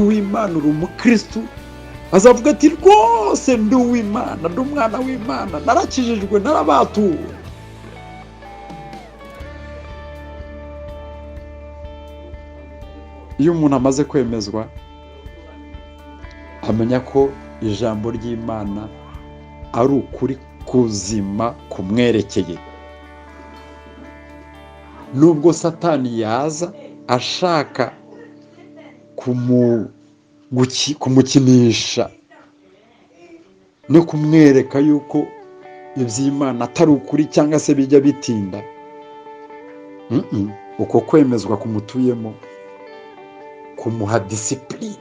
uw'Imana, uri umukristo, azavuga ati rwose ndi uw'Imana, ndi umwana w'Imana, narakijijwe, narabatuwe. Iyo umuntu amaze kwemezwa, amenya ko ijambo ry'Imana ari ukuri kuzima kumwerekeye. Nubwo Satani yaza ashaka kumukinisha no kumwereka yuko iby'Imana atari ukuri cyangwa se bijya bitinda, uko kwemezwa kumutuyemo kumuha disipline,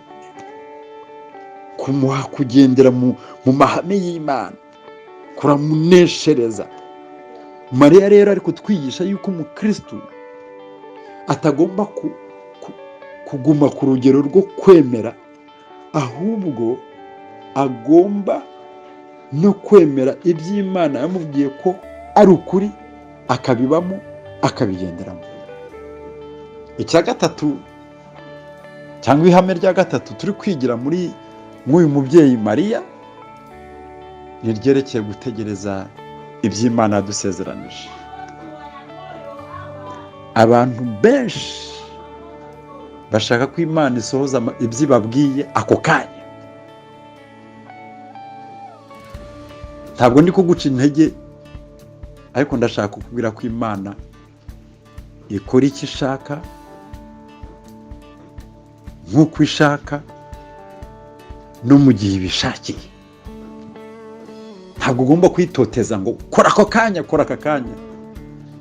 kumuha kugendera mu mahame y'Imana, kuramuneshereza. Mariya rero ari kutwigisha yuko umukristo atagomba kuguma ku rugero rwo kwemera, ahubwo agomba no kwemera iby'Imana yamubwiye ko ari ukuri, akabibamo, akabigenderamo. Icya gatatu cyangwa ihame rya gatatu turi kwigira muri nk'uyu mubyeyi Mariya, ni ryerekeye gutegereza iby'Imana yadusezeranije. Abantu benshi bashaka ko Imana isohoza ibyo ibabwiye ako kanya. Ntabwo ndi kuguca intege, ariko ndashaka kukubwira ko Imana ikora icyo ishaka nk'uko ishaka no mu gihe ibishakiye. Ntabwo ugomba kwitoteza ngo kora ako kanya, kora aka kanya,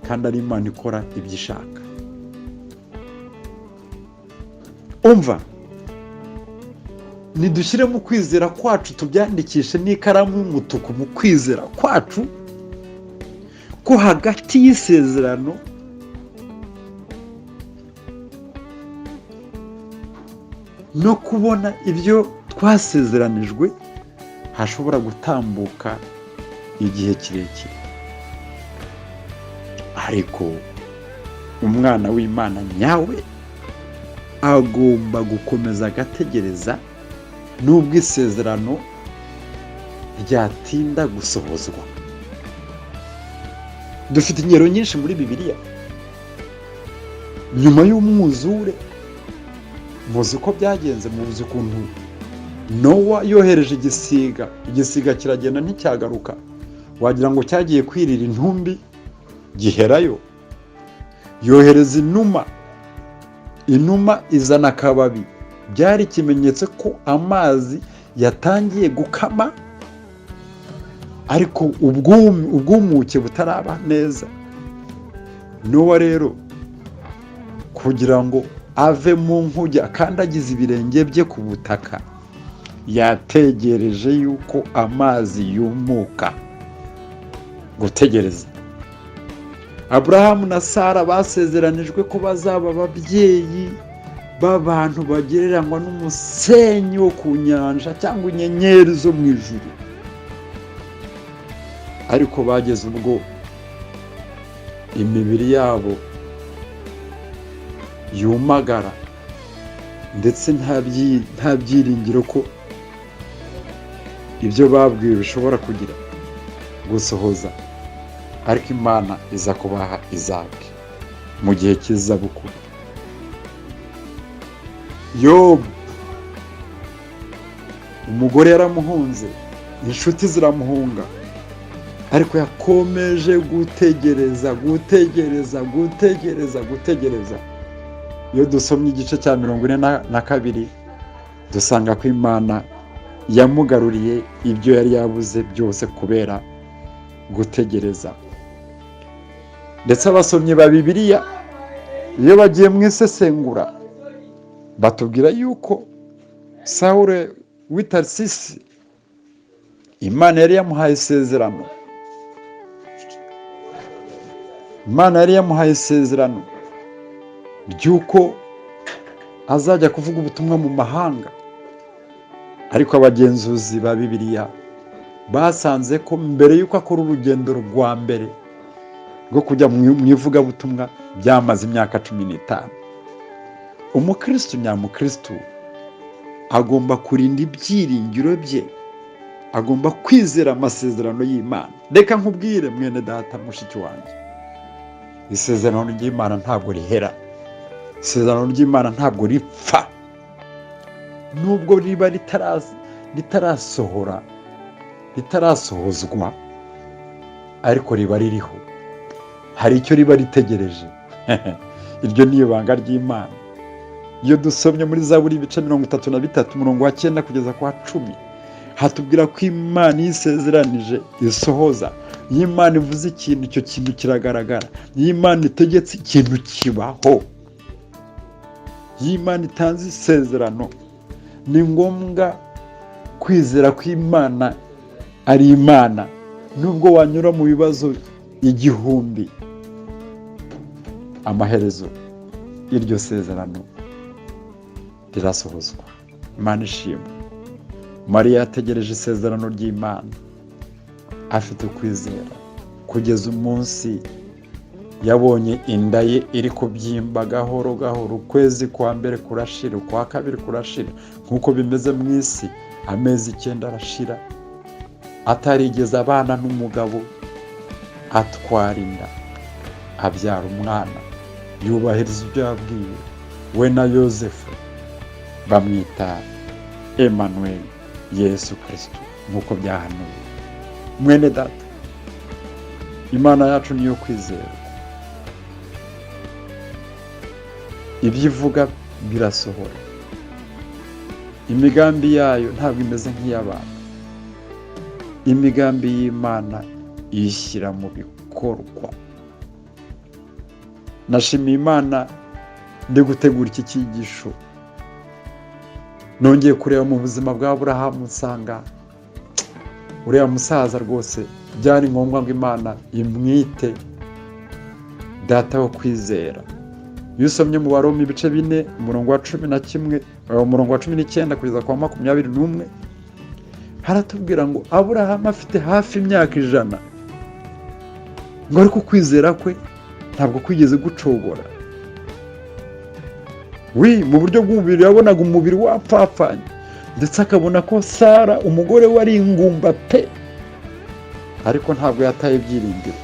kandi ari Imana ikora ibyo ishaka. Umva, nidushyire mu kwizera kwacu, tubyandikishe n'ikaramu y'umutuku mu kwizera kwacu, ko hagati y'isezerano no kubona ibyo twasezeranijwe hashobora gutambuka igihe kirekire. Ariko umwana w'Imana nyawe agomba gukomeza agategereza nubwo isezerano ryatinda gusohozwa. Dufite ingero nyinshi muri Bibiliya. Nyuma y'umwuzure, muzi uko byagenze, muzi ukuntu Nowa yohereje igisiga kiragenda nticyagaruka, wagira ngo cyagiye kwirira intumbi giherayo. Yohereza inuma izana akababi, byari ikimenyetso ko amazi yatangiye gukama, ariko ubwumuke butaraba neza. Nowa rero kugira ngo ave mu nkuge akandagiza ibirenge bye ku butaka, yategereje yuko amazi yumuka. Gutegereza. Aburahamu na Sara basezeranijwe ko bazaba ababyeyi b'abantu bagereranywa n'umusenyi wo ku nyanja cyangwa inyenyeri zo mu ijuru. Ariko bageze ubwo imibiri yabo yumagara, ndetse nta byiringiro ko ibyo babwiwe bishobora kugira gusohoza. Ariko Imana iza kubaha Izaki mu gihe cy'izabukuru. Yobu, umugore yaramuhunze, inshuti ziramuhunga, ariko yakomeje gutegereza. Iyo dusomye igice cya 42 dusanga ko Imana yamugaruriye ibyo yari yabuze byose kubera gutegereza. Ndetse abasomyi ba Bibiliya iyo bagiye mu isesengura batubwira yuko Sawule w'i Tarisisi Imana yari yamuhaye isezerano. Imana yari yamuhaye isezerano ry'uko azajya kuvuga ubutumwa mu mahanga. Ariko abagenzuzi ba Bibiliya basanze ko mbere y'uko akora urugendo rwa mbere rwo kujya mu ivugabutumwa byamaze imyaka 15. Umukristo nyamukristo agomba kurinda ibyiringiro bye, agomba kwizera amasezerano y'Imana. Reka nkubwire mwene data, mushiki wanjye, isezerano ry'Imana ntabwo rihera. Isezerano ry'Imana ntabwo ripfa, nubwo riba ritarasohozwa, ariko riba ririho. Hari icyo riba ritegereje. Iryo ni ibanga ry'Imana. Iyo dusomye muri Zaburi ibice 33 umurongo wa 9 kugeza kwa 10, hatubwira ko Imana yisezeranije isohoza. Iyo Imana ivuze ikintu, icyo kintu kiragaragara. Iyo Imana itegetse ikintu kibaho. Iyo Imana itanze isezerano, ni ngombwa kwizera ko Imana ari Imana. Nubwo wanyura mu bibazo 1000, amaherezo iryo sezerano rirasohozwa. Imana ishimwe. Mariya yategereje isezerano ry'Imana afite kwizera kugeza umunsi yabonye inda ye iri kubyimba gahoro gahoro. Ukwezi kwa mbere kurashira, ukwa kabiri kurashira. Nk'uko bimeze mu isi, amezi 9 arashira atarigeze abana n'umugabo. Atwara inda, abyara umwana, yubahiriza ibyo yabwiwe. We na Yosefu bamwita Emmanuel, Yesu Kristo, nk'uko byahanuwe. Mwene data, Imana yacu niyo kwizera. Ibyo ivuga birasohora. Imigambi yayo ntabwo imeze nk'iy'abantu. Imigambi y'Imana ishyira mu bikorwa. Nashimiye Imana ndi gutegura iki cyigisho nongeye kureba mu buzima bwa Aburahamu nsanga uriya musaza rwose byari ngombwa ngo Imana imwite data wo kwizera. Iyo usomye mu Baroma ibice 4 umurongo wa 11 umurongo wa 19 kugeza kwa 21 haratubwira ngo Aburahamu afite hafi imyaka 100 ngo ariko kwizera kwe ntabwo kwigeze gucogora. Mu buryo bw'umubiri yabonaga umubiri wapfapfanye, ndetse akabona ko Sara umugore we ari ingumba pe, ariko ntabwo yataye ibyiringiro,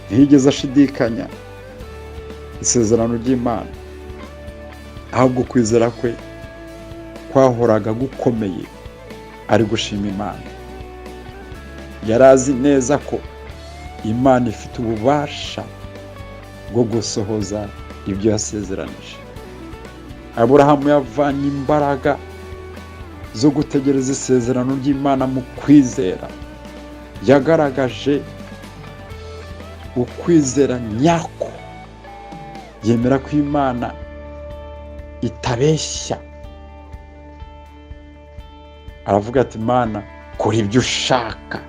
ntiyigeze ashidikanya isezerano ry'Imana, ahubwo kwizera kwe kwahoraga gukomeye ari gushima Imana. Yari azi neza ko Imana ifite ububasha bwo gusohoza ibyo yasezeranije. Aburahamu yavanye imbaraga zo gutegereza isezerano ry'Imana mu kwizera. Yagaragaje ukwizera nyako, yemera ko Imana itabeshya. Aravuga ati Imana kora ibyo ushaka.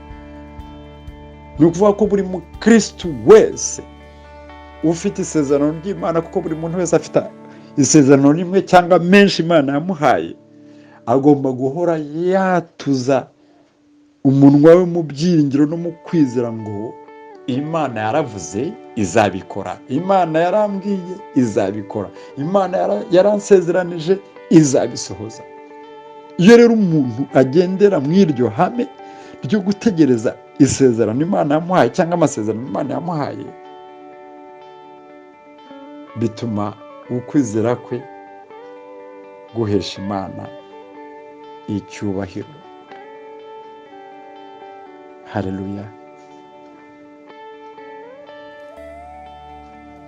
Ni ukuvuga ko buri mukristo wese ufite isezerano ry'Imana, kuko buri muntu wese afite isezerano rimwe cyangwa menshi Imana yamuhaye, agomba guhora yatuza umunwa we mu byiringiro no mu kwizera ngo Imana yaravuze izabikora, Imana yarambwiye izabikora, Imana yaransezeranije izabisohoza. Iyo rero umuntu agendera mu iryo hame ryo gutegereza isezerano Imana yamuhaye cyangwa amasezerano Imana yamuhaye, bituma ukwizera kwe guhesha Imana icyubahiro. Haleluya.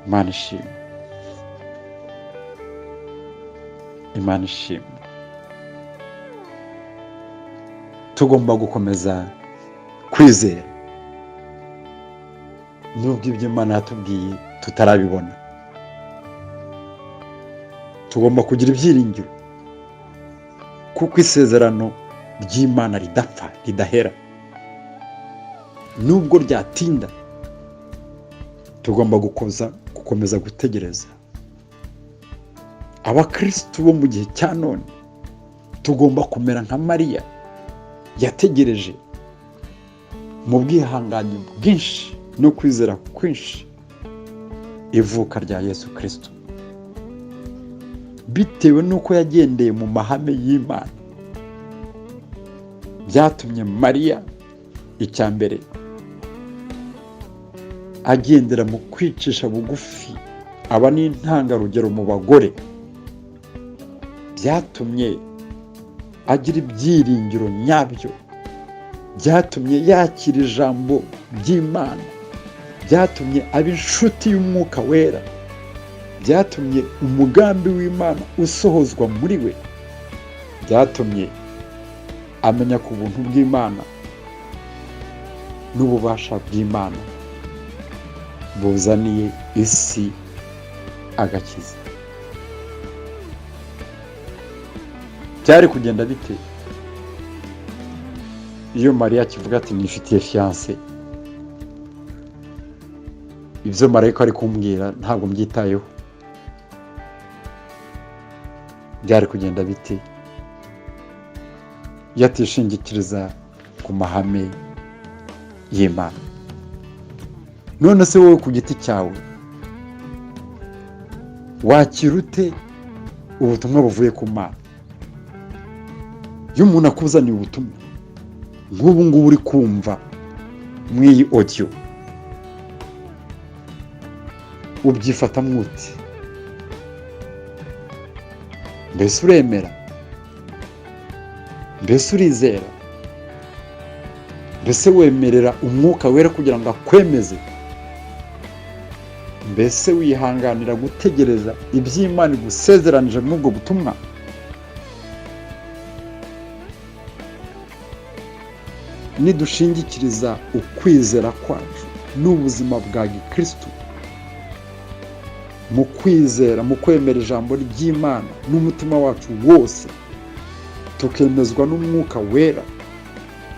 Imana ishimwe. Imana ishimwe. Tugomba gukomeza kwizera nubwo ibyo Imana yatubwiye tutarabibona. Tugomba kugira ibyiringiro kuko isezerano ry'Imana ridapfa, ridahera. Nubwo ryatinda, tugomba gukomeza gutegereza. Abakristo bo mu gihe cya none tugomba kumera nka Mariya, yategereje mu bwihangane bwinshi no kwizera kwinshi ivuka rya Yesu Kristo, bitewe n'uko yagendeye mu mahame y'Imana. Byatumye Mariya icya mbere agendera mu kwicisha bugufi, aba n'intangarugero mu bagore. Byatumye agira ibyiringiro nyabyo, byatumye yakira ijambo ry'Imana, byatumye aba inshuti y'Umwuka Wera, byatumye umugambi w'Imana usohozwa muri we, byatumye amenya ku buntu bw'Imana n'ububasha bw'Imana buzaniye isi agakiza. Byari kugenda bite iyo Mariya akivuga ati nifitiye fiancé? Ibyo marayika ari kumbwira ntabwo mbyitayeho. Byari kugenda bite yatishingikiriza ku mahame y'Imana? None se wowe ku giti cyawe wakira ute ubutumwa buvuye ku Mana? Iyo umuntu akuzaniye ubutumwa nk'ubu ngubu uri kumva mw'iyi audio, ubyifata mwute? Mbese uremera? Mbese urizera? Mbese wemerera Umwuka Wera kugira ngo akwemeze? Mbese wihanganira gutegereza iby'Imana igusezeranije muri ubwo butumwa? Nidushingikiriza ukwizera kwacu n'ubuzima bwa Gikristo, mu kwizera, mu kwemera ijambo ry'Imana n'umutima wacu wose, tukemezwa n'umwuka wera,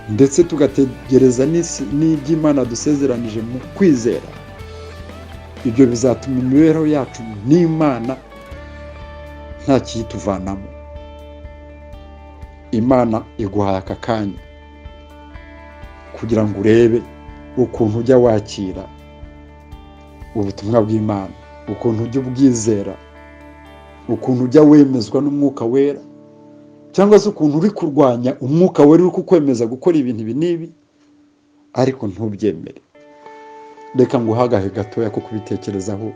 ndetse tugategereza n'iby'Imana dusezeranije mu kwizera, ibyo bizatuma imibereho yacu n'Imana nta kiyituvanamo. Imana iguhaye aka kanya kugira ngo urebe ukuntu ujya wakira ubutumwa bw'Imana, ukuntu ujya ubwizera, ukuntu ujya wemezwa n'umwuka wera, cyangwa se ukuntu uri kurwanya umwuka wera uri kukwemeza gukora ibintu ibi n'ibi ariko ntubyemere. Reka nguhe agahe gatoya ko kubitekerezaho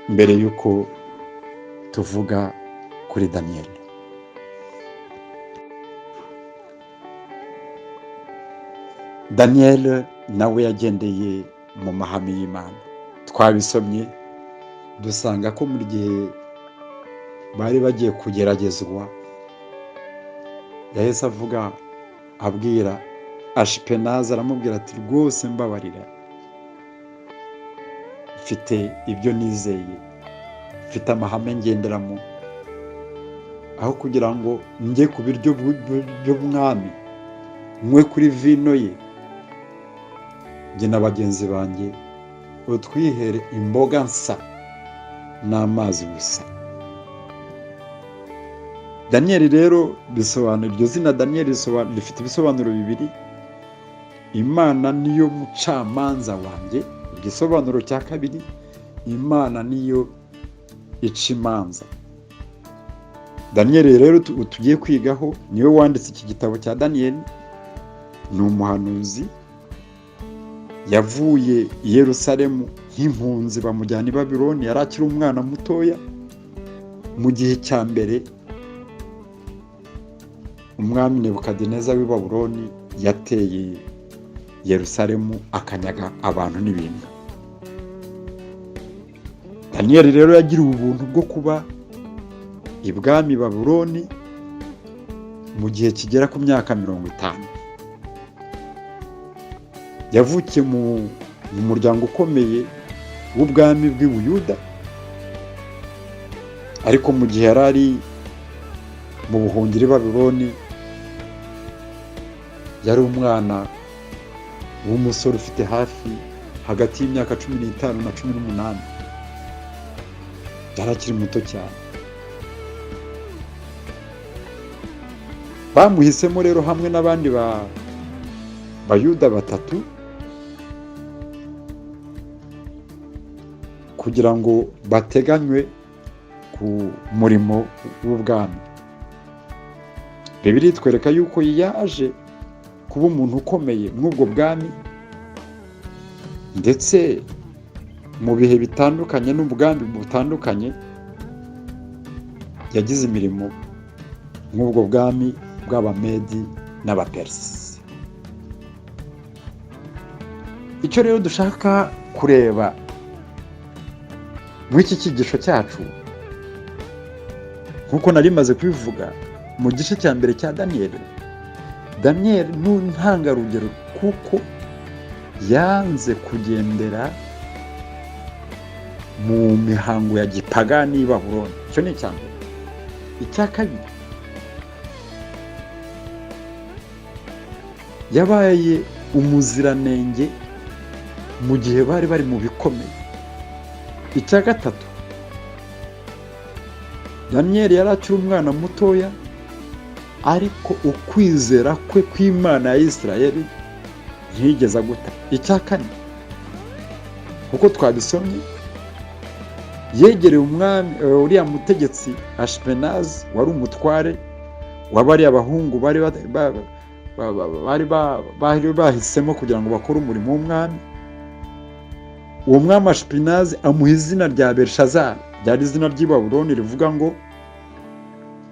mbere y'uko tuvuga kuri Daniyeli. Daniyeli nawe yagendeye mu mahame y'Imana. Twabisomye dusanga ko mu gihe bari bagiye kugeragezwa, yahise avuga, abwira Ashipenazi, aramubwira ati rwose mbabarira, mfite ibyo nizeye, mfite amahame ngenderamo, aho kugira ngo njye ku biryo by'umwami, nywe kuri vino ye, njye na bagenzi banjye utwihere imboga nsa n'amazi gusa. Daniyeli rero bisobanura, iryo zina Daniyeli rifite ibisobanuro bibiri. Imana niyo mucamanza wanjye. Igisobanuro cya kabiri, Imana niyo ica imanza. Daniyeli rero tugiye kwigaho niwe wanditse iki gitabo cya Daniyeli. Ni umuhanuzi, yavuye i Yerusalemu nk'impunzi bamujyana i Babuloni, yari akiri umwana mutoya. Mu gihe cya mbere umwami Nebukadineza w'i Babuloni yateye Yerusalemu akanyaga abantu n'ibintu. Daniyeli rero yagiriwe ubuntu bwo kuba ibwami Babuloni mu gihe kigera ku myaka 50. Yavukiye mu muryango ukomeye w'ubwami bw'i Buyuda, ariko mu gihe yari ari mu buhungiro i Babuloni, yari umwana w'umusore ufite hagati y'imyaka 15 na 18. Yari akiri muto cyane. Bamuhisemo rero hamwe n'abandi Bayuda 3 kugira ngo bateganywe ku murimo w'ubwami. Bibiliya itwereka yuko yaje kuba umuntu ukomeye mw'ubwo bwami, ndetse mu bihe bitandukanye n'ubwami butandukanye yagize imirimo mw'ubwo bwami bw'Abamedi n'Abaperisi. Icyo rero dushaka kureba muri iki cyigisho cyacu, nk'uko nari maze kubivuga mu gice cya mbere cya Daniyeli ni intangarugero kuko yanze kugendera mu mihango ya gipagani y'i Babuloni. Icyo ni icya mbere. Icya kabiri, yabaye umuziranenge mu gihe bari mu bikomeye. Icya gatatu, Daniyeli yari akiri umwana mutoya, ariko ukwizera kwe kw'Imana ya Isirayeli ntiyigeze aguta. Icya kane, kuko twabisomye, yegereye umwami uriya mutegetsi Ashipenazi, wari umutware w'abari abahungu bari bahisemo kugira ngo bakore umurimo w'umwami. Uwo mwami Ashipenazi amuha izina rya Belishazari, ryari izina ry'i Babuloni rivuga ngo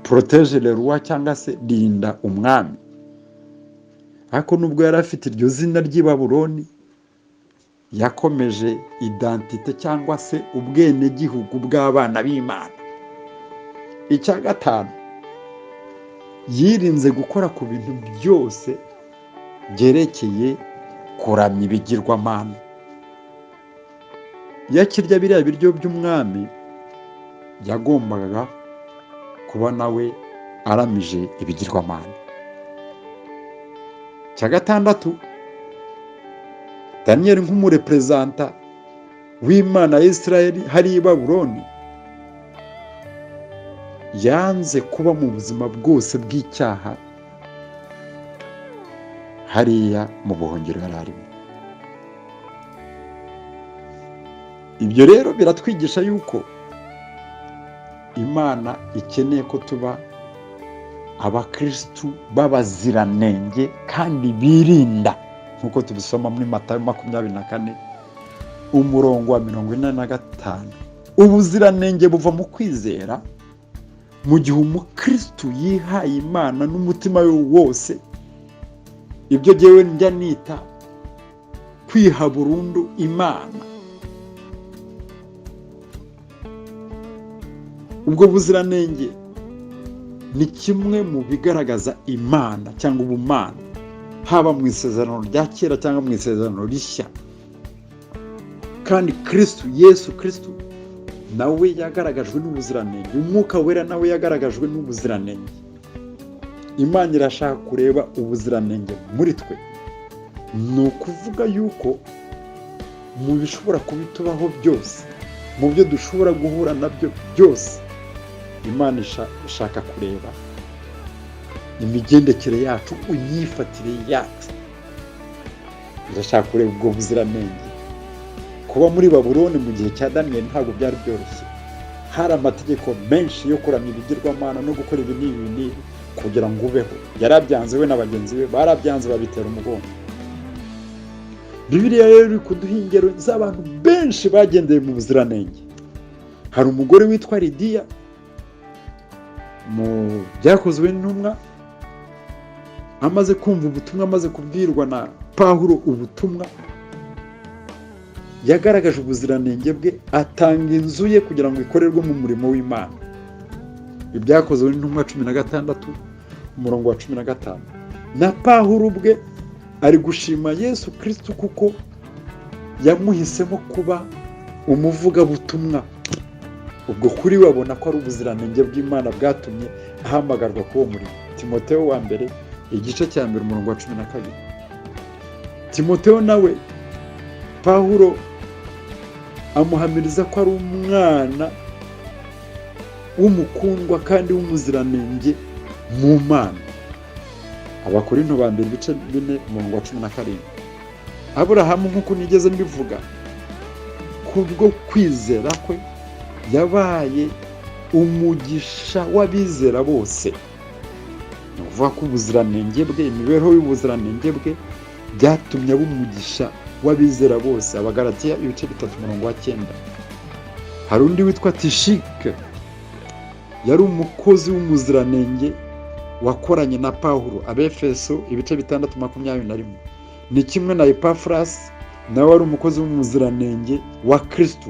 protege le roi, cyangwa se rinda umwami. Ariko nubwo yari afite iryo zina ry'i Babuloni, yakomeje identite cyangwa se ubwenegihugu bw'abana b'Imana. Icya gatanu, yirinze gukora ku bintu byose byerekeye kuramya ibigirwamana. iyo akirya biriya biryo by'umwami yagombaga kuba nawe aramije ibigirwamana. Cya gatandatu, Daniyeli nk'umureperezanta w'Imana ya Isirayeli hariya i Babuloni yanze kuba mu buzima bwose bw'icyaha hariya mu buhungiro yari arimo. Ibyo rero biratwigisha yuko Imana ikeneye ko tuba abakristu b'abaziranenge kandi birinda, nk'uko tubisoma muri Matayo 24 umurongo wa 45. Ubuziranenge buva mu kwizera. Mu gihe umukristu yihaye Imana n'umutima we wose, ibyo jyewe njya nita kwiha burundu Imana, ubwo buziranenge ni kimwe mu bigaragaza Imana cyangwa ubumana, haba mu isezerano rya kera cyangwa mu isezerano rishya. Kandi Yesu Kristo nawe yagaragajwe n'ubuziranenge, umwuka wera nawe yagaragajwe n'ubuziranenge. Imana irashaka kureba ubuziranenge muri twe. Ni ukuvuga yuko mu bishobora kubitubaho byose, mu byo dushobora guhura nabyo byose, Imana ishaka kureba imigendekere yacu, imyifatire yacu. Irashaka kureba ubwo buziranenge. Kuba muri Babuloni mu gihe cya Daniyeli ntabwo byari byoroshye. Hari amategeko menshi yo kuramya ibigirwamana no gukora ibi n'ibi kugira ngo ubeho. Yarabyanze we na bagenzi be barabyanze, babitera umugongo. Bibiliya rero iri kuduha ingero z'abantu benshi bagendeye mu buziranenge. Hari umugore witwa Lidiya mu Byakozwe n'Intumwa, amaze kumva ubutumwa, amaze kubwirwa na Pawulo ubutumwa, yagaragaje ubuziranenge bwe, atanga inzu ye kugira ngo ikorerwe mu murimo w'Imana. Ibyakozwe n'Intumwa 16 umurongo wa 15. Na Pawulo ubwe ari gushima Yesu Kristo kuko yamuhisemo kuba umuvugabutumwa. Ubwo kuri we abona ko ari ubuziranenge bw'Imana bwatumye ahamagarwa kuwo murimo. Timoteyo wa mbere igice cya 1 umurongo wa 12. Timoteyo nawe Pawulo amuhamiriza ko ari umwana w'umukundwa kandi w'umuziranenge mu Mana. Abakorinto ba mbere ibice 4 umurongo wa 17. Aburahamu nk'uko nigeze mbivuga, kubwo kwizera kwe yabaye umugisha w'abizera bose. Ni ukuvuga ko ubuziranenge bwe, imibereho y'ubuziranenge bwe byatumye aba umugisha w'abizera bose. Abagalatiya ibice 3 umurongo wa 9. Hari undi witwa Tishike, yari umukozi w'umuziranenge wakoranye na Pawulo. Abefeso ibice 6:21. Ni kimwe na Epafras, nawe wari umukozi w'umuziranenge wa Kristo.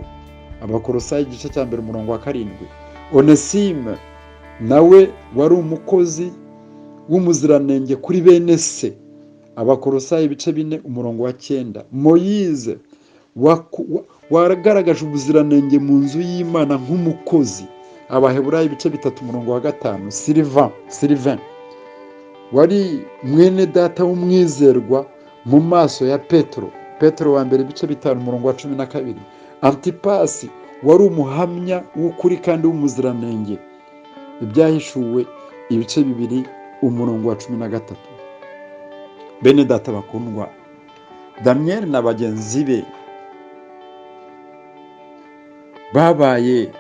Abakolosayi igice cya 1 umurongo wa 7. Onesime nawe wari umukozi w'umuziranenge kuri bene se. Abakolosayi ibice 4 umurongo wa 9. Moyize wagaragaje ubuziranenge mu nzu y'Imana nk'umukozi. Abaheburayo ibice 3 umurongo wa 5. Sylvain wari mwene data w'umwizerwa mu maso ya Petero wa mbere ibice 5 umurongo wa 12. Antipasi wari umuhamya w'ukuri kandi w'umuziranenge. Ibyahishuwe ibice 2 umurongo wa 13. Bene data bakundwa, Daniyeli na bagenzi be babaye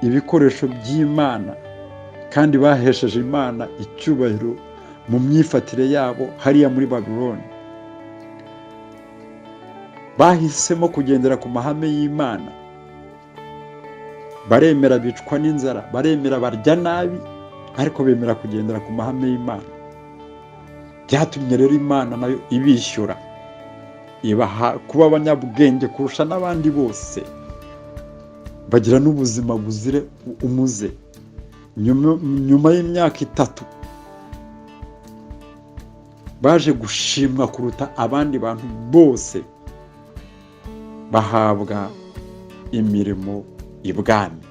ibikoresho by'Imana kandi bahesheje Imana icyubahiro mu myifatire yabo hariya muri Babuloni. Bahisemo kugendera ku mahame y'Imana, baremera bicwa n'inzara, baremera barya nabi, ariko bemera kugendera ku mahame y'Imana. Byatumye rero Imana nayo ibishyura, ibaha kuba abanyabwenge kurusha n'abandi bose, bagira n'ubuzima buzire umuze. Nyuma y'imyaka 3 baje gushimwa kuruta abandi bantu bose bahabwa imirimo ibwami.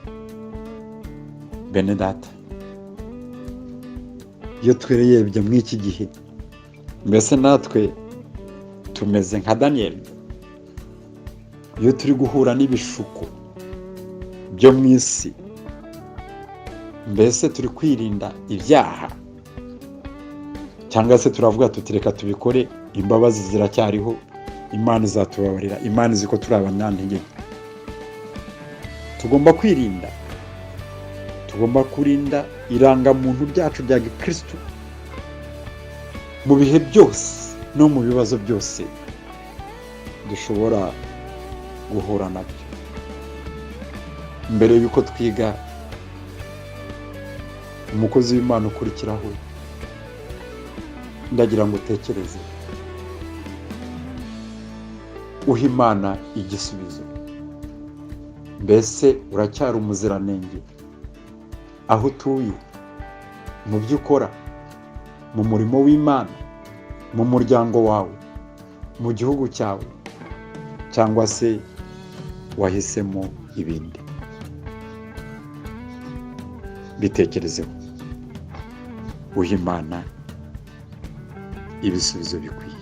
Bene data, iyo twirebye muri iki gihe, mbese natwe tumeze nka Daniyeli. Iyo turi guhura n'ibishuko byo mu isi, mbese turi kwirinda ibyaha, cyangwa se turavuga tuti reka tubikore, imbabazi ziracyariho, Imana izatubabarira, Imana izi ko turi abanyantege. Tugomba kwirinda, tugomba kurinda irangamuntu ryacu rya gikristo mu bihe byose no mu bibazo byose dushobora guhura nabyo. Mbere y'uko twiga umukozi w'Imana ukurikiraho, ndagira ngo utekereze, uha Imana igisubizo. Mbese uracyari umuziranenge aho utuye, mu byo ukora, mu murimo w'Imana, mu muryango wawe, mu gihugu cyawe, cyangwa se wahisemo ibindi? Bitekerezeho, uha Imana ibisubizo bikwiye.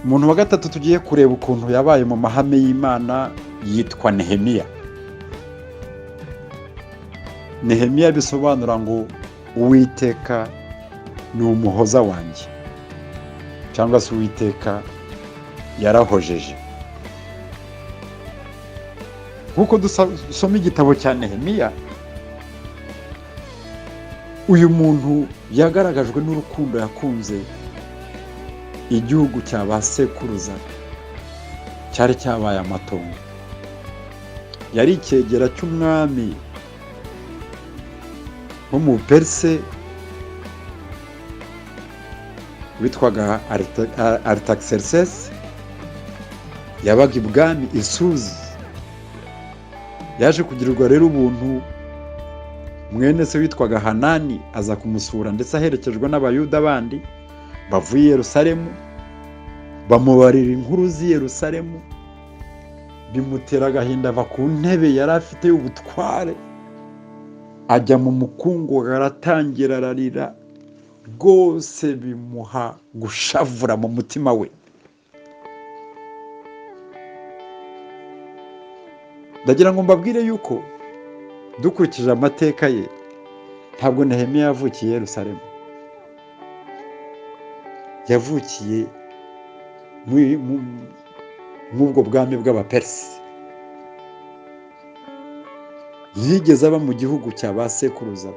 Umuntu wa gatatu tugiye kureba ukuntu yabaye mu mahame y'Imana yitwa Nehemiya. Nehemiya bisobanura ngo Uwiteka ni umuhoza wanjye, cyangwa se Uwiteka yarahojeje. Nkuko dusoma igitabo cya Nehemiya, uyu muntu yagaragajwe n'urukundo yakunze igihugu cya ba sekuruza cyari cyabaye amatongo. Yari icyegera cy'umwami wo mu Perse witwaga Artaxerxes, yabaga ibwami i Suzi. Yaje kugirirwa rero ubuntu, mwene se witwaga Hanani aza kumusura, ndetse aherekejwe n'abayuda bandi bavuye i Yerusalemu, bamubarira inkuru z'i Yerusalemu. Bimutera agahinda, ava ku ntebe yari afite y'ubutware ajya mu mukungugu, aratangira ararira rwose, bimuha gushavura mu mutima we. Ndagira ngo mbabwire yuko dukurikije amateka ye, ntabwo Nehemiya yavukiye i Yerusalemu, yavukiye mw'ubwo bwami bw'Abapersi. Yigeze aba mu gihugu cya ba sekuruza,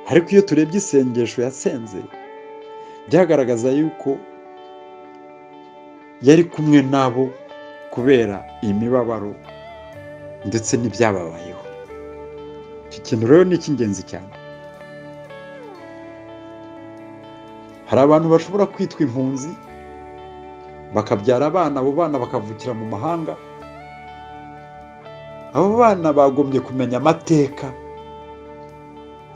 ariko iyo turebye isengesho yasenze, byagaragaza yuko yari kumwe nabo kubera imibabaro ndetse n'ibyababayeho. Iki kintu rero ni icy'ingenzi cyane. Hari abantu bashobora kwitwa impunzi, bakabyara abana, abo bana bakavukira mu mahanga. Abo bana bagombye kumenya amateka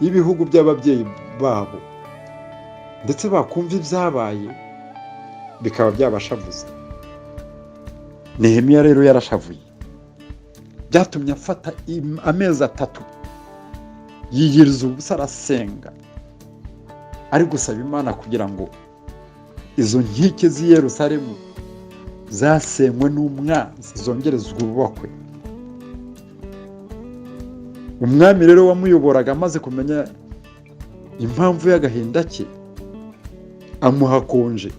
y'ibihugu by'ababyeyi babo, ndetse bakumva ibyabaye bikaba byabashavuza. Nehemiya rero yarashavuye, byatumye afata amezi 3 yiyiriza ubusa, arasenga, ari gusaba Imana kugira ngo izo nkike z'i Yerusalemu zasenywe n'umwanzi zongere zubakwe. Umwami rero wamuyoboraga amaze kumenya impamvu y'agahinda ke, amuha konje,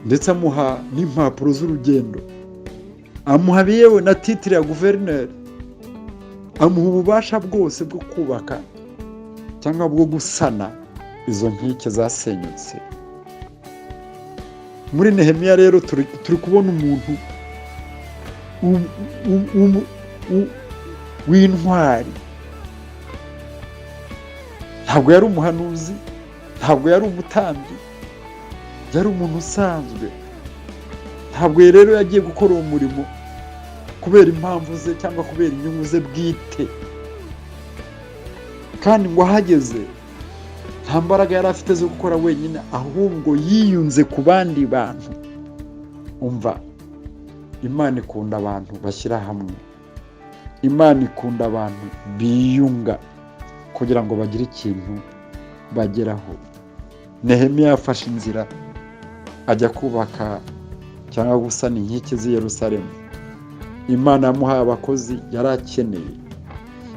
ndetse amuha n'impapuro z'urugendo, amuha yewe na titire ya guverineri, amuha ububasha bwose bwo kubaka cyangwa bwo gusana izo nkike zasenyutse. Muri Nehemiya rero turi kubona umuntu w'intwari. Ntabwo yari umuhanuzi, ntabwo yari umutambyi, yari umuntu usanzwe. Ntabwo rero yagiye gukora uwo murimo kubera impamvu ze cyangwa kubera inyungu ze bwite, kandi ngo ahageze nta mbaraga yari afite zo gukora wenyine, ahubwo yiyunze ku bandi bantu. Umva, Imana ikunda abantu bashyira hamwe, Imana ikunda abantu biyunga kugira ngo bagire ikintu bageraho. Nehemiya yafashe inzira ajya kubaka cyangwa gusana inkike z'i Yerusalemu. Imana yamuhaye abakozi yari akeneye.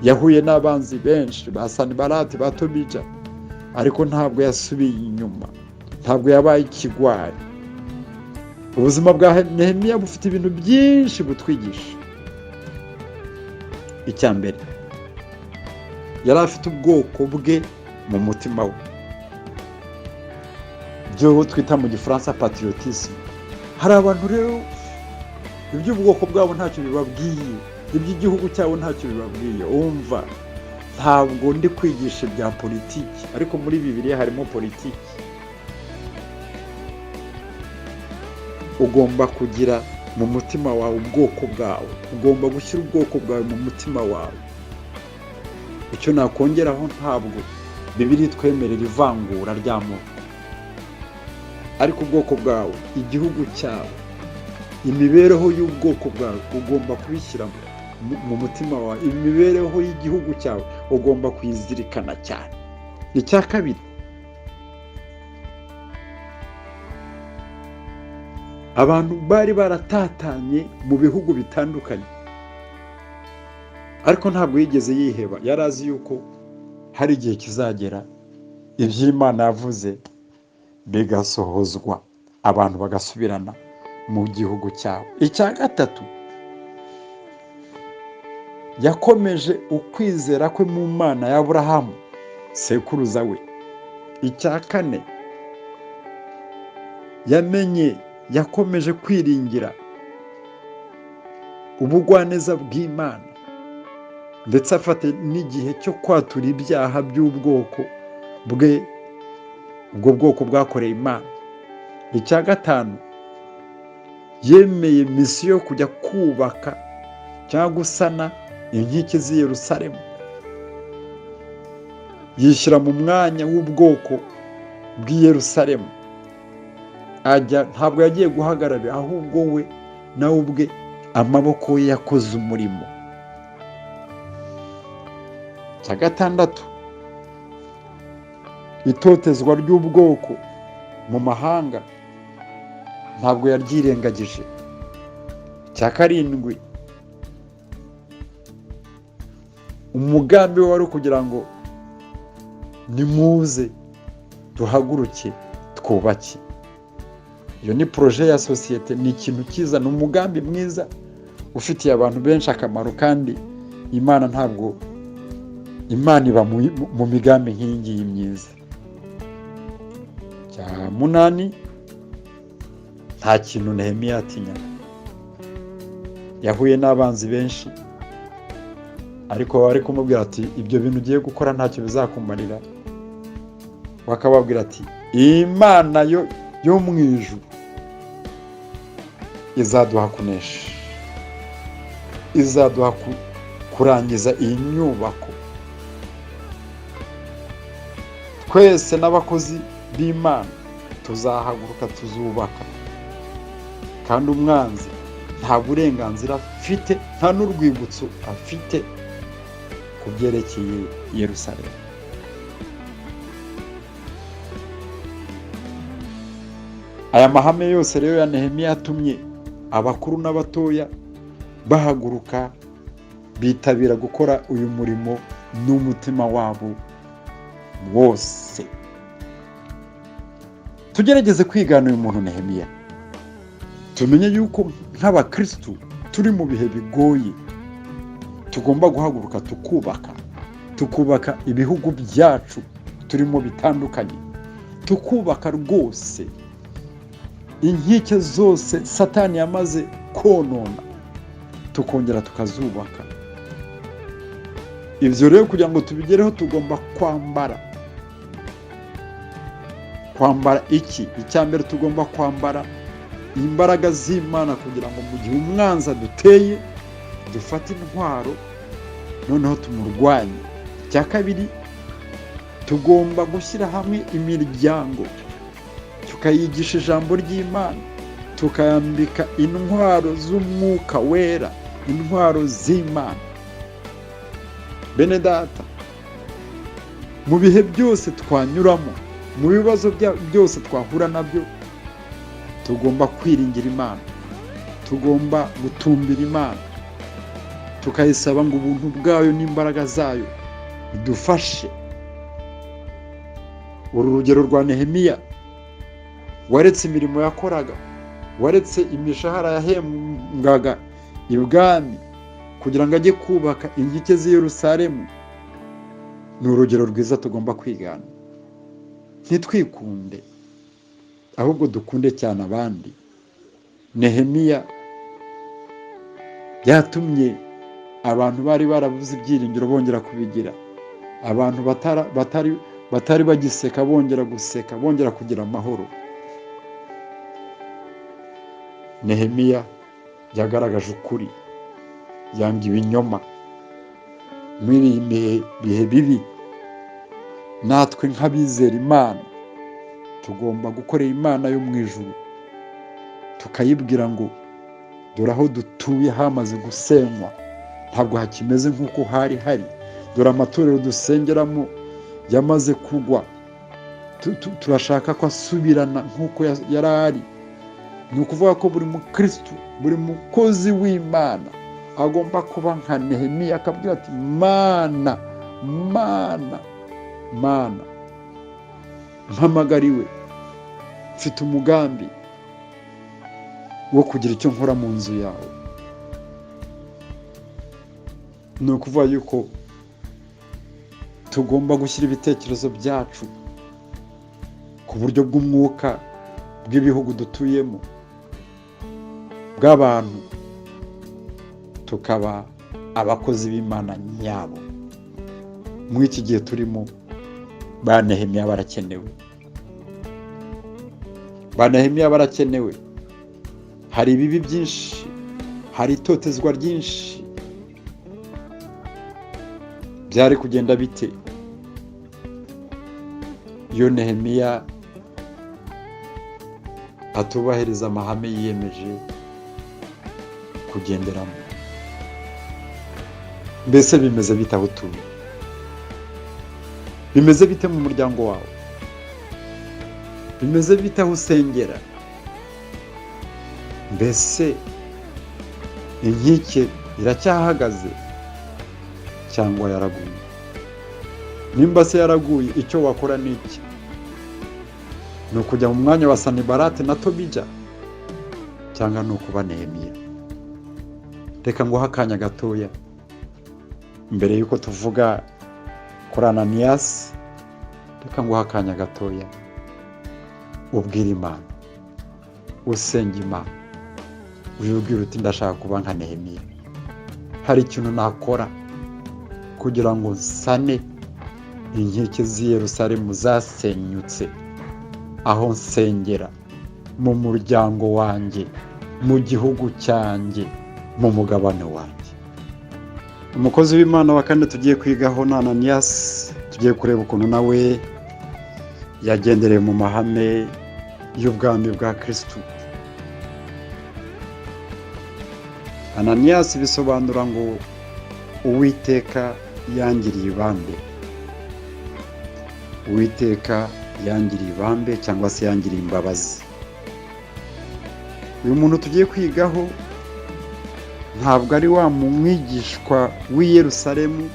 Yahuye n'abanzi benshi ba Sanibalati, ba Tobija, ariko ntabwo yasubiye inyuma, ntabwo yabaye ikigwari. Ubuzima bwa Nehemiya bufite ibintu byinshi butwigisha. Icya mbere, yari afite ubwoko bwe mu mutima we, byo twita mu Gifaransa patriotisme. Hari abantu rero iby'ubwoko bwabo ntacyo bibabwiye, iby'igihugu cyabo ntacyo bibabwiye. Umva, ntabwo ndi kwigisha ibya politiki, ariko muri Bibiliya harimo politiki. Ugomba kugira mu mutima wawe ubwoko bwawe, ugomba gushyira ubwoko bwawe mu mutima wawe. Icyo nakongeraho, ntabwo Bibiliya itwemerera ivangura ry'amoko, ariko ubwoko bwawe, igihugu cyawe, imibereho y'ubwoko bwawe ugomba kubishyira mu mutima wawe. Imibereho y'igihugu cyawe ugomba kuyizirikana cyane. Icya kabiri, abantu bari baratatanye mu bihugu bitandukanye, ariko ntabwo yigeze yiheba. Yari azi yuko hari igihe kizagera iby'Imana yavuze bigasohozwa, abantu bagasubirana mu gihugu cyabo. Icya gatatu, yakomeje ukwizera kwe mu Mana ya Aburahamu sekuruza we. Icya kane, yakomeje kwiringira ubugwaneza bw'Imana, ndetse afata n'igihe cyo kwatura ibyaha by'ubwoko bwe, ubwo bwoko bwakoreye Imana. Icya gatanu, yemeye misiyo yo kujya kubaka cyangwa gusana inkike z'i Yerusalemu. Yishyira mu mwanya w'ubwoko bw'i Yerusalemu. Ntabwo yagiye guhagararira, ahubwo we nawe ubwe amaboko ye yakoze umurimo. Icya gatandatu, itotezwa ry'ubwoko mu mahanga ntabwo yaryirengagije. Icya karindwi, umugambi we wari kugira ngo nimuze duhaguruke twubake. Iyo ni projet ya sosiyete, ni ikintu cyiza, ni umugambi mwiza ufitiye abantu benshi akamaro, kandi Imana iba mu migambi nk'iyi ngiyi myiza. Icya munani, nta kintu Nehemiya atinya. Yahuye n'abanzi benshi, ariko bari kumubwira ati ibyo bintu ugiye gukora ntacyo bizakumarira. Bakababwira ati Imana yo mu ijuru izaduha kunesha, izaduha kurangiza iyi nyubako. Twese n'abakozi b'Imana tuzahaguruka tuzubaka, kandi umwanzi nta burenganzira afite, nta n'urwibutso afite ku byerekeye Yerusalemu. Aya mahame yose rero ya Nehemiya yatumye abakuru n'abatoya bahaguruka, bitabira gukora uyu murimo n'umutima wabo wose. Tugerageze kwigana uyu muntu Nehemiya, tumenye yuko nk'abakristu turi mu bihe bigoye. Tugomba guhaguruka tukubaka ibihugu byacu turimo bitandukanye, tukubaka rwose inkike zose Satani yamaze konona, tukongera tukazubaka. Ibyo rero kugira ngo tubigereho tugomba kwambara iki? Icya mbere, tugomba kwambara imbaraga z'Imana kugira ngo mu gihe umwanzi aduteye dufate intwaro noneho tumurwanye. Icya kabiri, tugomba gushyira hamwe imiryango tukayigisha ijambo ry'Imana, tukayambika intwaro z'umwuka wera, intwaro z'Imana. Bene data, mu bihe byose twanyuramo, mu bibazo byose twahura nabyo, tugomba kwiringira Imana, tugomba gutumbira Imana, tukayisaba ngo ubuntu bwayo n'imbaraga zayo bidufashe. Uru rugero rwa Nehemiya waretse imirimo yakoraga, waretse imishahara yahembwaga ibwami kugira ngo ajye kubaka inkike z'i Yerusalemu, ni urugero rwiza tugomba kwigana. Ntitwikunde, ahubwo dukunde cyane abandi. Nehemiya yatumye abantu bari barabuze ibyiringiro bongera kubigira, abantu batari bagiseka bongera guseka, bongera kugira amahoro. Nehemiya yagaragaje ukuri, yanga ibinyoma. Muri iyi bihe bibi, natwe nk'abizera Imana tugomba gukorera Imana yo mu ijuru, tukayibwira ngo dore aho dutuye hamaze gusenywa, ntabwo hakimeze nk'uko hari hari. Dore amatorero dusengeramo yamaze kugwa, turashaka ko asubirana nk'uko yari ari. Ni ukuvuga ko buri mukristo, buri mukozi w'Imana agomba kuba nka Nehemiya, akabwira ati Mana, Mana, Mana, mpamagariwe, mfite umugambi wo kugira icyo nkora mu nzu yawe. Ni ukuvuga yuko tugomba gushyira ibitekerezo byacu ku buryo bw'umwuka bw'ibihugu dutuyemo, bw'abantu, tukaba abakozi b'Imana nyabo. Muri iki gihe turimo, ba Nehemiya barakenewe, ba Nehemiya barakenewe. Hari ibibi byinshi, hari itotezwa ryinshi. Byari kugenda bite iyo Nehemiya atubahiriza amahame yiyemeje kugenderamo? Mbese bimeze bite aho utuye? Bimeze bite mu muryango wawe? Bimeze bite aho usengera? Mbese inkike iracyahagaze cyangwa yaraguye? Nimba se yaraguye, icyo wakora ni iki? Ni ukujya mu mwanya wa Sanibalati na Tobija, cyangwa ni ukuba Nehemiya? Reka nguhe akanya gatoya mbere yuko tuvuga kuri Ananiyasi. Reka nguhe akanya gatoya ubwira Imana, usenga Imana, uyibwira uti ndashaka kuba nka Nehemiya. Hari ikintu nakora kugira ngo nsane inkike z'i Yerusalemu zasenyutse, aho nsengera, mu muryango wanjye, mu gihugu cyanjye, mu mugabane wanjye. Umukozi w'Imana wa kane tugiye kwigaho ni Ananiyasi. Tugiye kureba ukuntu nawe yagendereye mu mahame y'ubwami bwa Kristo. Ananiyasi bisobanura ngo Uwiteka yangiriye ibambe. Uwiteka yangiriye ibambe, cyangwa se yangiriye imbabazi. Uyu muntu tugiye kwigaho ntabwo ari wa mwigishwa w'i Yerusalemu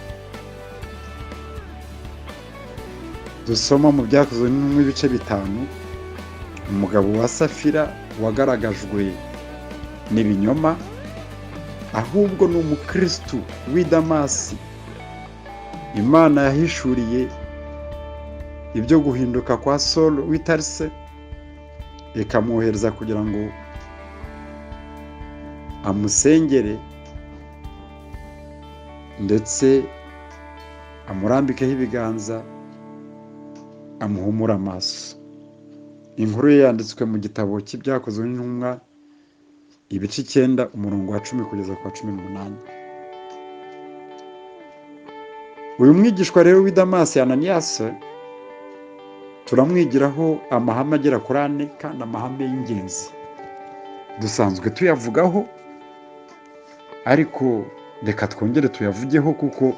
dusoma mu Byakozwe n'ibice 5, umugabo wa Safira wagaragajwe n'ibinyoma, ahubwo ni umukristo w'i Damasi Imana yahishuriye ibyo guhinduka kwa Saul w'i Tarse, ikamwohereza kugira ngo amusengere ndetse amurambikeho ibiganza, amuhumura amaso. Inkuru ye yanditswe mu gitabo cy'Ibyakozwe n'Intumwa, ibice 9 umurongo wa 10 kugeza ku wa 18. Uyu mwigishwa rero w'i Damasi Ananiyasi turamwigiraho amahame agera kuri 4 kandi amahame y'ingenzi dusanzwe tuyavugaho, ariko reka twongere tuyavugeho kuko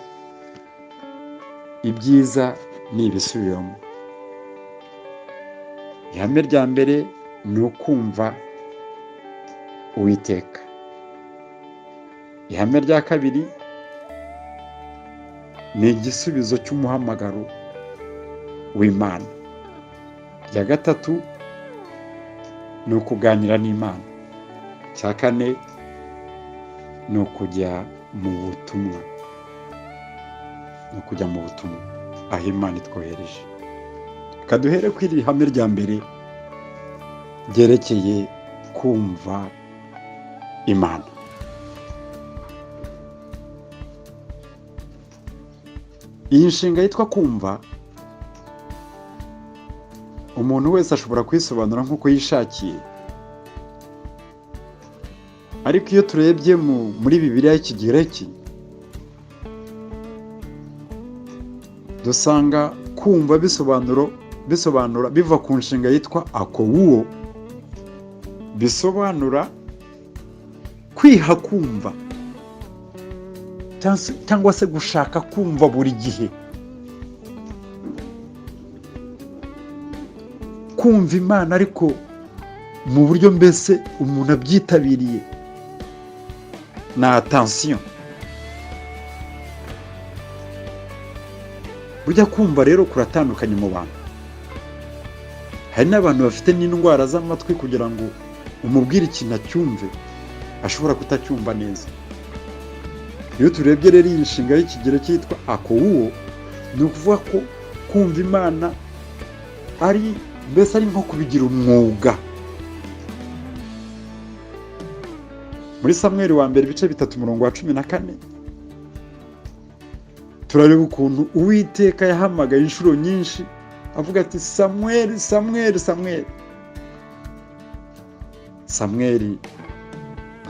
ibyiza ni ibisubiramo. Ihame rya mbere ni ukumva Uwiteka. Ihame rya kabiri ni igisubizo cy'umuhamagaro w'Imana. Irya gatatu ni ukuganira n'Imana. Icya kane ni ukujya mu butumwa. Aho Imana itwohereje. Reka duhere kuri iri hame rya mbere ryerekeye kumva Imana. Iyi nshinga yitwa kumva, umuntu wese ashobora kwisobanura nk'uko yishakiye, ariko iyo turebye muri Bibiliya y'Ikigereki dusanga kumva bisobanura biva ku nshinga yitwa akouo, bisobanura kwiha kumva cyangwa se gushaka kumva buri gihe. Kumva Imana ariko mu buryo mbese umuntu abyitabiriye na attention. Burya kumva rero kuratandukanye mu bantu. Hari n'abantu bafite n'indwara z'amatwi kugira ngo umubwire ikintu acyumve ashobora kutacyumva neza. Iyo turebye rero iyi nshinga y'Ikigereki yitwa akouo, ni ukuvuga ko kumva Imana ari nko kubigira umwuga. Muri Samweli wa mbere ibice 3:14 turareba ukuntu Uwiteka yahamagaye inshuro nyinshi avuga ati Samweli, Samweli, Samweli. Samweli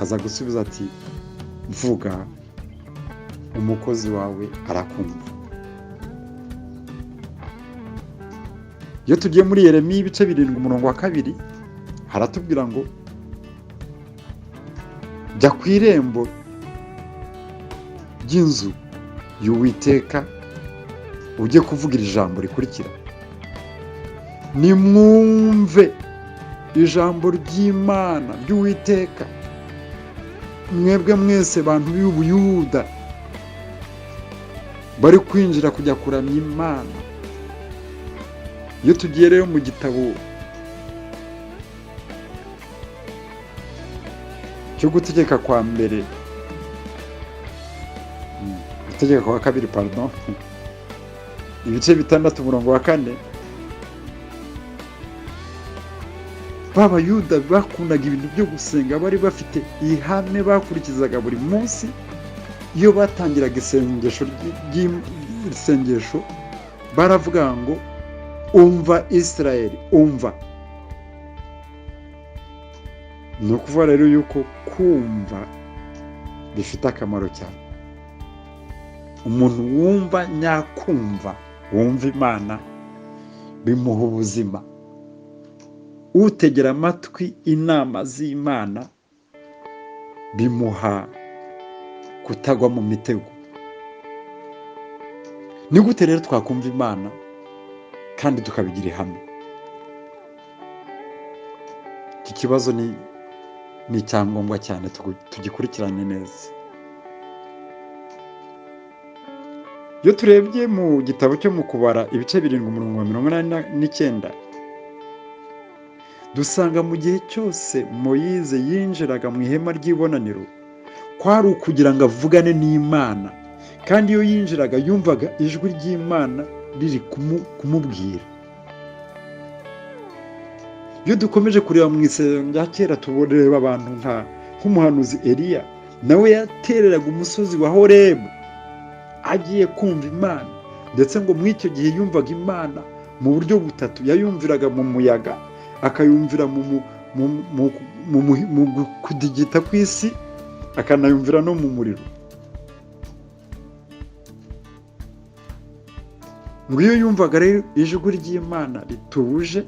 aza gusubiza ati vuga, umukozi wawe arakumva. Iyo tugiye muri Yeremiya ibice 7:2 haratubwira ngo jya ku irembo ry'inzu y'Uwiteka ujye kuvugira ijambo rikurikira: nimwumve ijambo ry'Imana ry'Uwiteka, mwebwe mwese bantu b'Ubuyuda bari kwinjira kujya kuramya Imana. Iyo tugiye rero mu gitabo cyo gutegeka kwa mbere, gutegeka kwa kabiri, ibice 6:4, b'Abayuda bakundaga ibintu byo gusenga, bari bafite ihame bakurikizaga buri munsi. Iyo batangiraga isengesho baravuga ngo umva Israeli, umva. Ni ukuvuga rero yuko kumva bifite akamaro cyane. Umuntu wumva nyakumva, wumva Imana, bimuha ubuzima. Utegera amatwi inama z'Imana bimuha kutagwa mu mitego. Ni gute rero twakumva Imana kandi tukabigira ihame? Iki kibazo ni icyangombwa cyane tugikurikirane neza. Iyo turebye mu gitabo cyo mu kubara ibice 7:89 dusanga mu gihe cyose Moyize yinjiraga mu ihema ry'ibonaniro kwari ukugira ngo avugane n'Imana, kandi iyo yinjiraga yumvaga ijwi ry'Imana riri kumubwira. Iyo dukomeje kureba mu Isezerano rya kera tuboreba abantu nk'umuhanuzi Eliya, nawe yatereraga umusozi wa Horebu agiye kumva Imana, ndetse ngo muri icyo gihe yumvaga Imana mu buryo butatu. Yayumviraga mu muyaga, akayumvira mu kudigita kw'isi, akanayumvira no mu muriro. ngo iyo yumvaga rero ijwi ry'Imana rituje,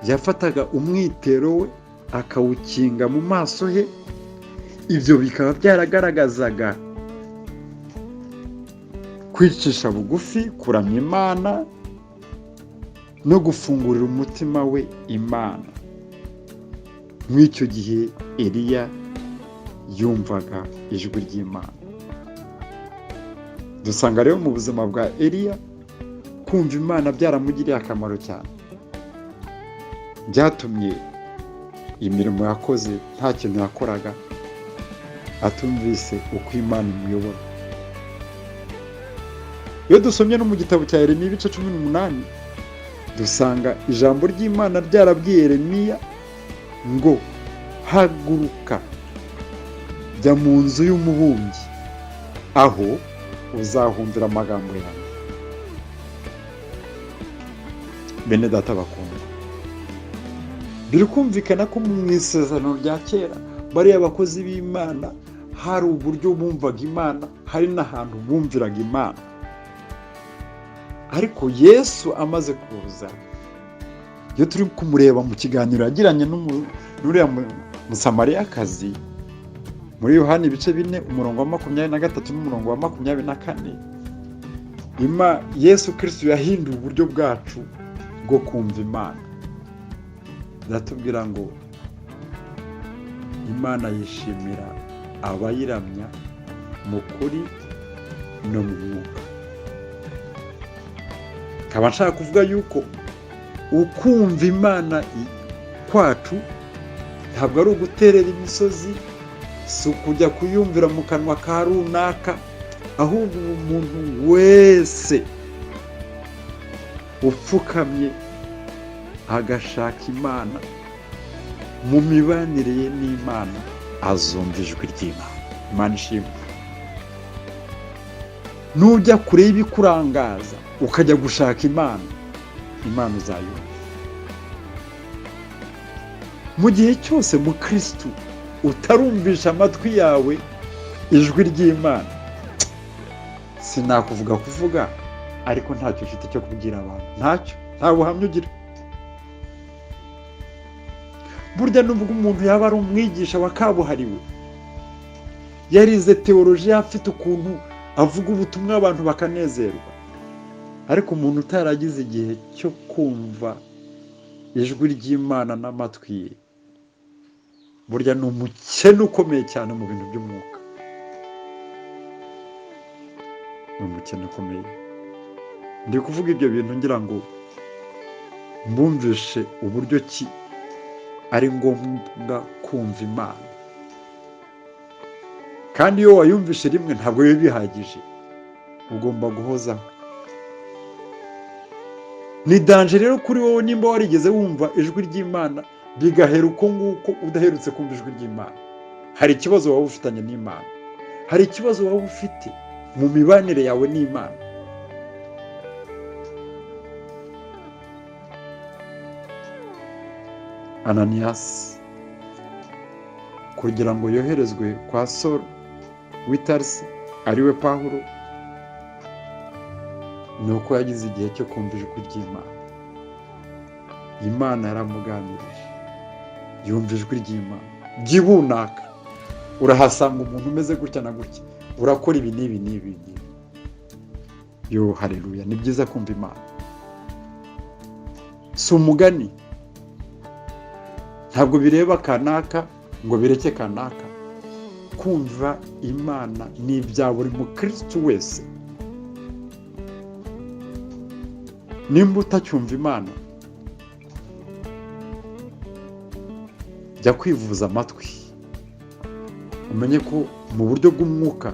yafataga umwitero we akawukinga mu maso he. Ibyo bikaba byaragaragazaga kwicisha bugufi, kuramya Imana no gufungurira umutima we Imana. Muri icyo gihe Eliya yumvaga ijwi ry'Imana. Dusanga rero mu buzima bwa Eliya kumva Imana byaramugiriye akamaro cyane, byatumye imirimo yakoze nta kintu yakoraga atumvise uko Imana imuyobora. Iyo dusomye no mu gitabo cya Yeremiya ibice 18, dusanga ijambo ry'Imana ryarabwiye Yeremiya ngo haguruka jya mu nzu y'umubumbyi, aho uzahumvira amagambo yawe. Bene data bakundwa, biri kumvikana ko mu isezerano rya kera bariya abakozi b'Imana hari uburyo bumvaga Imana, hari n'ahantu bumviraga Imana. Ariko Yesu amaze kuza, iyo turi kumureba mu kiganiro yagiranye n'uriya musamariyakazi muri Yohana ibice 4 umurongo wa 23 n'umurongo wa 24, Yesu Kristo yahinduye uburyo bwacu bwo kumva Imana. Zatubwira ngo Imana yishimira abayiramya mu kuri no mu mwuka. Kaba nshaka kuvuga yuko ukumva Imana kwacu ntabwo ari uguterera imisozi, si ukujya kuyumvira mu kanwa ka runaka, ahubwo umuntu wese upfukamye agashaka Imana mu mibanire ye n'Imana azumva ijwi ry'Imana. Imana ishimwe. Nujya kure y'ibikurangaza ukajya gushaka Imana, Imana uzayumva. Mu gihe cyose mu Kristo utarumvisha amatwi yawe ijwi ry'Imana, sinakuvuga ariko ntacyo ufite cyo kubwira abantu, nta buhamya ugira. Burya nubwo umuntu yaba ari umwigisha wa kabuhariwe, yarize teolojiya, afite ukuntu avuga ubutumwa abantu bakanezerwa, ariko umuntu utaragize igihe cyo kumva ijwi ry'Imana n'amatwi ye, burya ni umukene ukomeye cyane mu bintu by'umwuka. Ni umukene ukomeye. Ndi kuvuga ibyo bintu ngira ngo mbumvishe uburyo ki ari ngombwa kumva Imana. Kandi iyo wayumvishe rimwe ntabwo biba bihagije, ugomba guhozaho. Ni danje rero kuri wowe nimba warigeze wumva ijwi ry'Imana bigahera uko nguko udaherutse kumva ijwi ry'Imana. Hari ikibazo waba ufitanye n'Imana, hari ikibazo waba ufite mu mibanire yawe n'Imana. Ananias kugira ngo yoherezwe kwa Saul w'i Tarsi ariwe Pawulo, ni uko yagize igihe cyo kumva ijwi ry'Imana. Imana yaramuganirije, yumva ijwi ry'Imana ryibunaka. Urahasanga umuntu umeze gutya na gutya, urakora ibi n'ibi. Yo haleluya, ni byiza kumva Imana. Si umugani, ntabwo bireba kanaka ngo bireke kanaka. Kumva Imana ni ibya buri mukristo wese. Nimba utacyumva Imana, jya kwivuza amatwi, umenye ko mu buryo bw'umwuka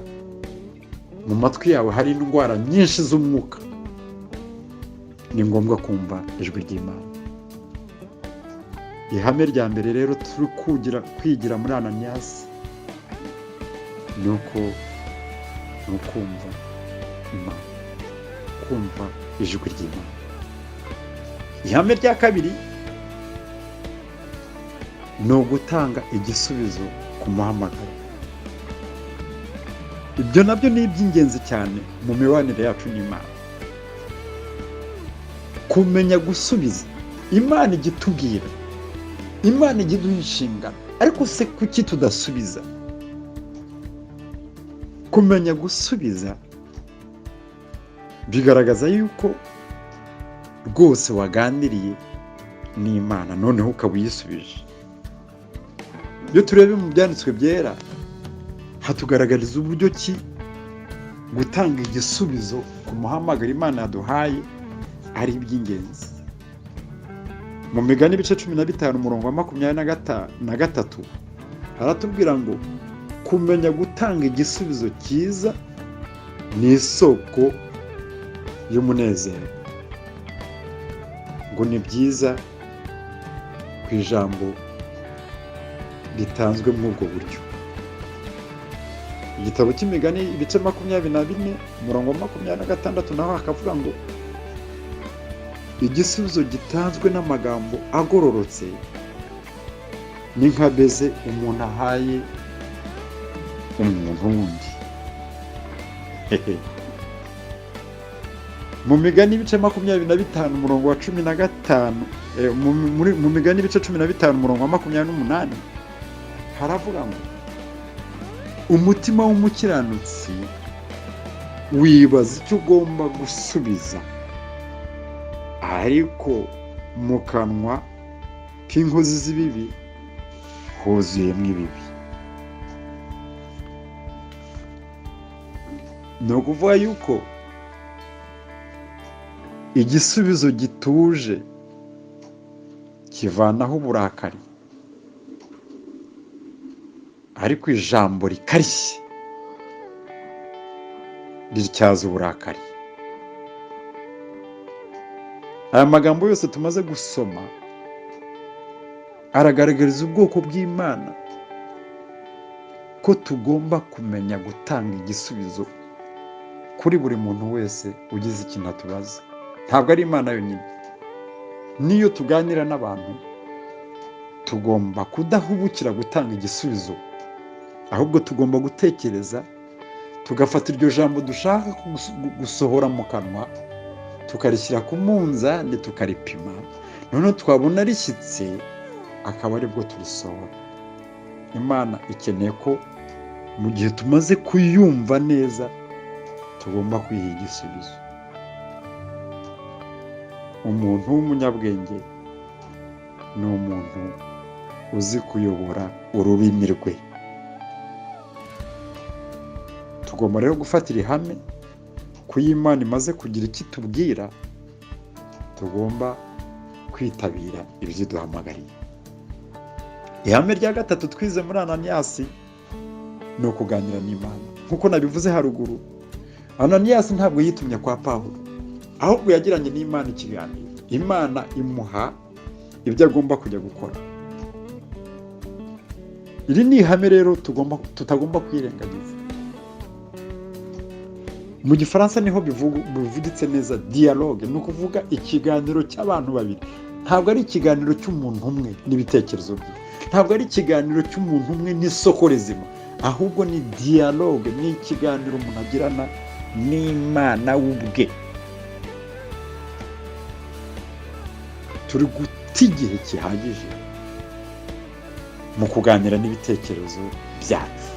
mu matwi yawe hari indwara nyinshi z'umwuka. Ni ngombwa kumva ijwi ry'Imana. Ihame rya mbere rero turi kwigira muri Ananias ni ukumva Imana, kumva ijwi ry'Imana. Ihame rya kabiri ni ugutanga igisubizo ku muhamagaro. Ibyo nabyo ni iby'ingenzi cyane mu mibanire yacu n'Imana. kumenya gusubiza. Imana ijya itubwira, Imana ijya iduha inshingano, ariko se kuki tudasubiza? Kumenya gusubiza bigaragaza yuko rwose waganiriye n'Imana noneho ukaba uyisubije. Iyo turebe mu byanditswe byera hatugaragariza uburyo ki gutanga igisubizo ku muhamagaro Imana yaduhaye ari iby'ingenzi. Mu Migani ibice 15 umurongo wa 23 haratubwira ngo kumenya gutanga igisubizo cyiza ni isoko y'umunezero. Ngo ni byiza ku ijambo ritanzwe muri ubwo buryo. Igitabo cy'Imigani ibice 24 umurongo wa 26 naho hakavuga ngo igisubizo gitanzwe n'amagambo agororotse ni nka beze umuntu ahaye umuntu wundi. Mu Migani ibice 25 umurongo wa 15 mu Migani ibice 15 umurongo wa 28 haravuga ngo umutima w'umukiranutsi wibaza icyo ugomba gusubiza, ariko mu kanwa k'inkozi z'ibibi huzuyemo ibibi. Ni ukuvuga yuko igisubizo gituje kivanaho uburakari, ariko ijambo rikarishye rityaza uburakari. Aya magambo yose tumaze gusoma aragaragariza ubwoko bw'Imana ko tugomba kumenya gutanga igisubizo kuri buri muntu wese ugize ikintu atubaza. Ntabwo ari Imana yonyine, niyo tuganira n'abantu tugomba kudahubukira gutanga igisubizo, ahubwo tugomba gutekereza tugafata iryo jambo dushaka gusohora mu kanwa tukarishyira ku munzani tukaripima, noneho twabona rishyitse akaba aribwo turisohora. Imana ikeneye ko mu gihe tumaze kuyumva neza tugomba kwiha igisubizo. Umuntu w'umunyabwenge ni umuntu uzi kuyobora ururimi rwe. Tugomba rero gufatira ihame ko Imana imaze kugira icyo itubwira, tugomba kwitabira ibyo iduhamagariye. Ihame rya gatatu twize muri Ananiyasi ni ukuganira n'Imana. Nk'uko nabivuze haruguru, Ananiyasi ntabwo yitumye kwa Pawulo, ahubwo yagiranye n'Imana ikiganiro. Imana imuha ibyo agomba kujya gukora. Iri ni ihame rero tutagomba kwirengagiza. Mu Gifaransa niho bivugitse neza dialogue, ni ukuvuga ikiganiro cy'abantu babiri. Ntabwo ari ikiganiro cy'umuntu umwe n'ibitekerezo bye, ntabwo ari ikiganiro cy'umuntu umwe n'isoko rizima, ahubwo ni dialogue, ni ikiganiro umuntu agirana n'Imana ubwe. Turi guta igihe gihagije mu kuganira n'ibitekerezo byacu.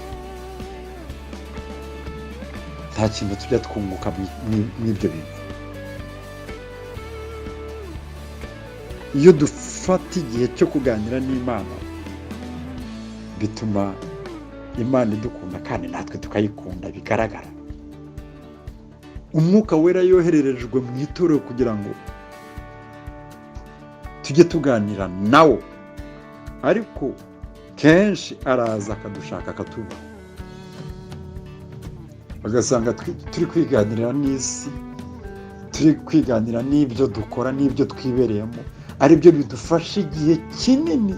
Nta kintu tujya twunguka mw'ibyo bintu. Iyo dufata igihe cyo kuganira n'Imana bituma Imana idukunda kandi natwe tukayikunda bigaragara. Umwuka wera yohererejwe mu itorero kugira ngo tujye tuganira nawo, ariko kenshi araza akadushaka akatuba, agasanga turi kwiganirira n'isi, turi kwiganira n'ibyo dukora n'ibyo twibereyemo, ari byo bidufasha igihe kinini,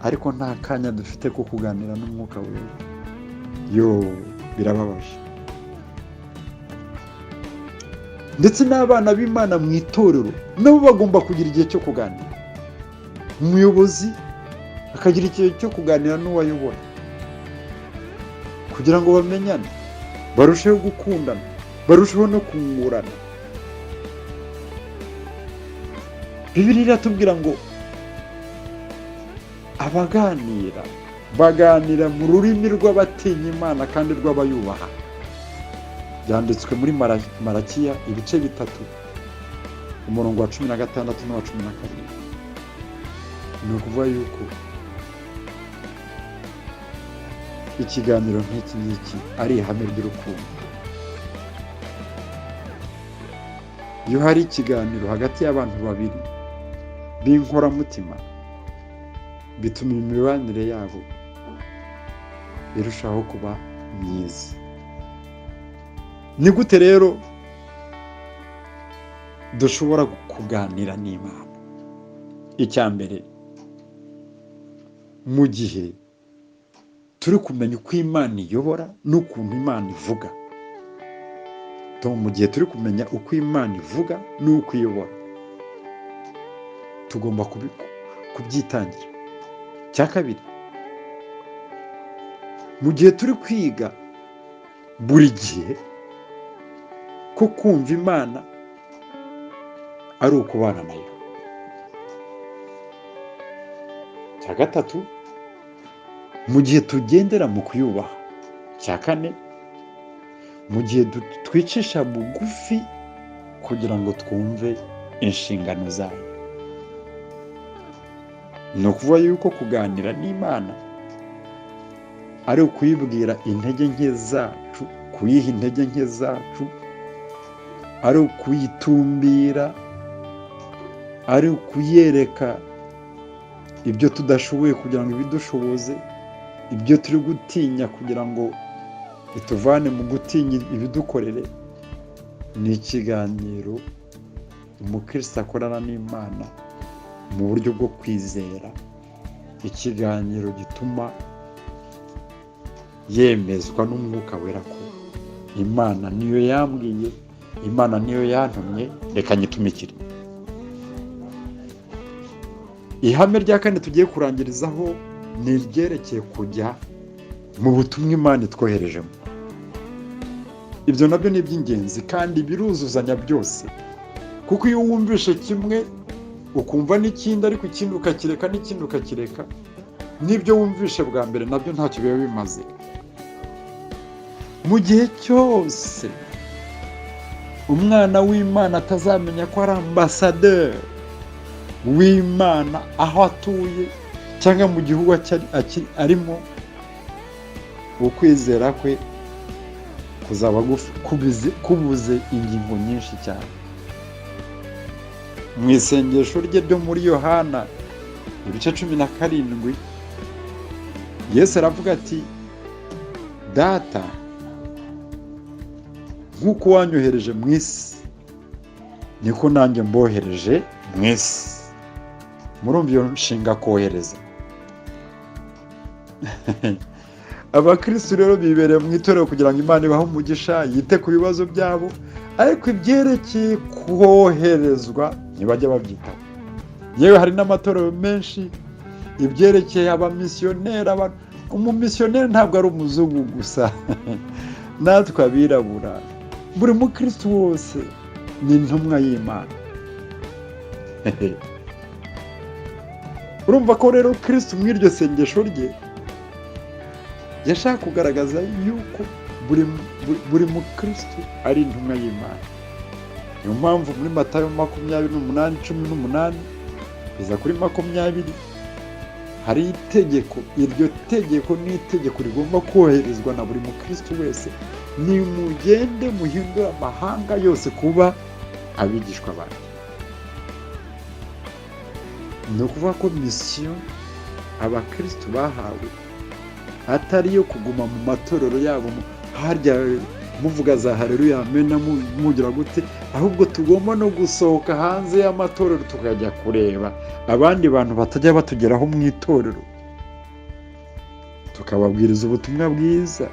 ariko nta kanya dufite ko kuganira n'umwuka wera. Birababaje. Ndetse n'abana b'Imana mu itorero nabo bagomba kugira igihe cyo kuganira. Umuyobozi akagira igihe cyo kuganira n'uwayobora kugira ngo bamenyane, barusheho gukundana, barusheho no kungurana. Bibiliya iratubwira ngo baganira mu rurimi rw'abatinya Imana kandi rw'abayubaha. Byanditswe muri Marakiya ibice 3 umurongo wa 16 n'uwa 17. Ni ukuvuga yuko ikiganiro nk'iki ngiki ari ihame ry'urukundo. Iyo hari ikiganiro hagati y'abantu babiri b'inkoramutima, bituma imibanire yabo irushaho kuba myiza. Ni gute rero dushobora kuganira n'Imana? Icya mbere, mu gihe turi kumenya uko Imana iyobora n'ukuntu Imana ivuga. Mu gihe turi kumenya uko Imana ivuga n'uko iyobora, tugomba kubyitangira. Cya kabiri, mu gihe turi kwiga buri gihe ko kumva Imana ari ukubana nayo. Cya gatatu, mu gihe tugendera mu kuyubaha. Cya kane, mu gihe twicisha bugufi kugira ngo twumve inshingano zayo. Ni ukuvuga yuko kuganira n'Imana ari ukuyibwira intege nke zacu, kuyiha intege nke zacu, ari ukuyitumbira, ari ukuyereka ibyo tudashoboye kugira ngo ibidushoboze, ibyo turi gutinya kugira ngo ituvane mu gutinya ibidukorere. Ni ikiganiro umukristo akorana n'Imana mu buryo bwo kwizera, ikiganiro gituma yemezwa n'Umwuka Wera ko Imana niyo yambwiye, Imana niyo yantumye, reka nyitumikire. Ihame rya kane tugiye kurangirizaho ni iryerekeye kujya mu butumwa Imana itwoherejemo. Ibyo nabyo ni iby'ingenzi kandi biruzuzanya byose, kuko iyo wumvishe kimwe ukumva n'ikindi, ariko ikindi ukakireka n'ikindi ukakireka, n'ibyo wumvishe bwa mbere nabyo ntacyo biba bimaze. Mu gihe cyose umwana w'Imana atazamenya ko ari ambasaderi w'Imana aho atuye cyangwa mu gihugu arimo, ukwizera kwe kuzaba kubuze ingingo nyinshi cyane. Mu isengesho rye ryo muri Yohana ibice 17, Yesu aravuga ati, Data, nk'uko wanyohereje mu isi niko nanjye mbohereje mu isi. Murumva iyo nshinga kohereza. Abakristo rero bibereye mu itorero kugira ngo Imana ibahe umugisha, yite ku bibazo byabo, ariko ibyerekeye koherezwa ntibajya babyitaho. Yewe hari n'amatorero menshi ibyerekeye abamisiyoneri. Umumisiyoneri ntabwo ari umuzungu gusa, natwe abirabura, buri mukristo wose ni intumwa y'Imana. Urumva ko rero Kristo muri iryo sengesho rye yashaka kugaragaza yuko buri mukristo ari intumwa y'Imana. Niyo mpamvu muri Matayo 28:18 kugeza kuri 20 hari itegeko. Iryo tegeko ni itegeko rigomba koherezwa na buri mukristo wese: nimugende muhindura amahanga yose kuba abigishwa banjye. Ni ukuvuga ko misiyo abakristo bahawe atari iyo kuguma mu matorero yabo harya muvuga za haleluya amena mugira gute, ahubwo tugomba no gusohoka hanze y'amatorero tukajya kureba abandi bantu batajya batugeraho mu itorero, tukababwiriza ubutumwa bwiza,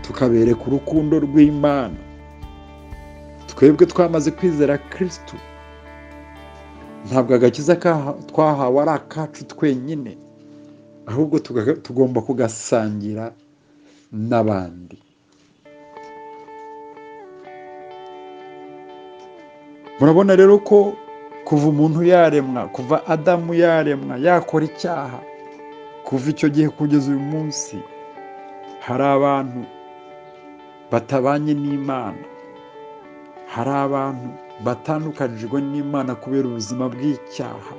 tukabereka urukundo rw'Imana. Twebwe twamaze kwizera Kristo, ntabwo agakiza twahawe ari akacu twenyine, ahubwo tugomba kugasangira n'abandi. Murabona rero ko kuva umuntu yaremwa, kuva Adamu yaremwa yakora icyaha, kuva icyo gihe kugeza uyu munsi hari abantu batabanye n'Imana, hari abantu batandukanijwe n'Imana kubera ubuzima bw'icyaha.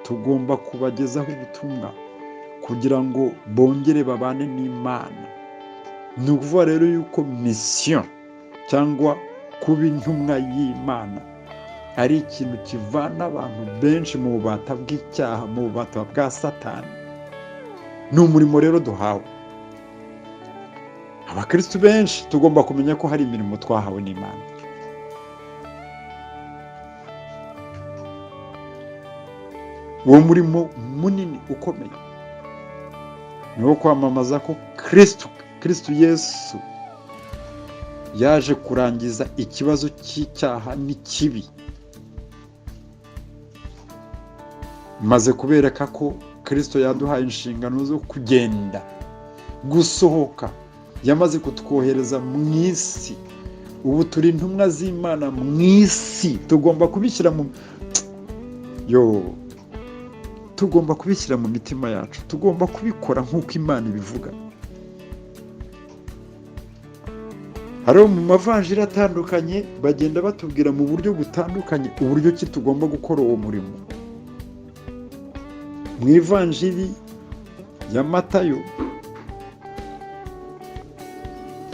Tugomba kubagezaho ubutumwa kugira ngo bongere babane n'Imana. Ni ukuvuga rero yuko misiyo cyangwa kuba intumwa y'Imana ari ikintu kivana abantu benshi mu bubata bw'icyaha, mu bubata bwa Satani. Ni umurimo rero duhawe. Abakristo benshi tugomba kumenya ko hari imirimo twahawe n'Imana. Uwo murimo munini ukomeye ni wo kwamamaza ko Kristo Yesu yaje kurangiza ikibazo cy'icyaha n'ikibi, maze kubereka ko Kristo yaduhaye inshingano zo kugenda, gusohoka, yamaze kutwohereza mu isi. Ubu turi intumwa z'Imana mu isi. Tugomba kubishyira tugomba kubishyira mu mitima yacu, tugomba kubikora nk'uko Imana ibivuga. Hariho mu mavanjiri atandukanye bagenda batubwira mu buryo butandukanye uburyo ki tugomba gukora uwo murimo. Mu ivanjiri ya Matayo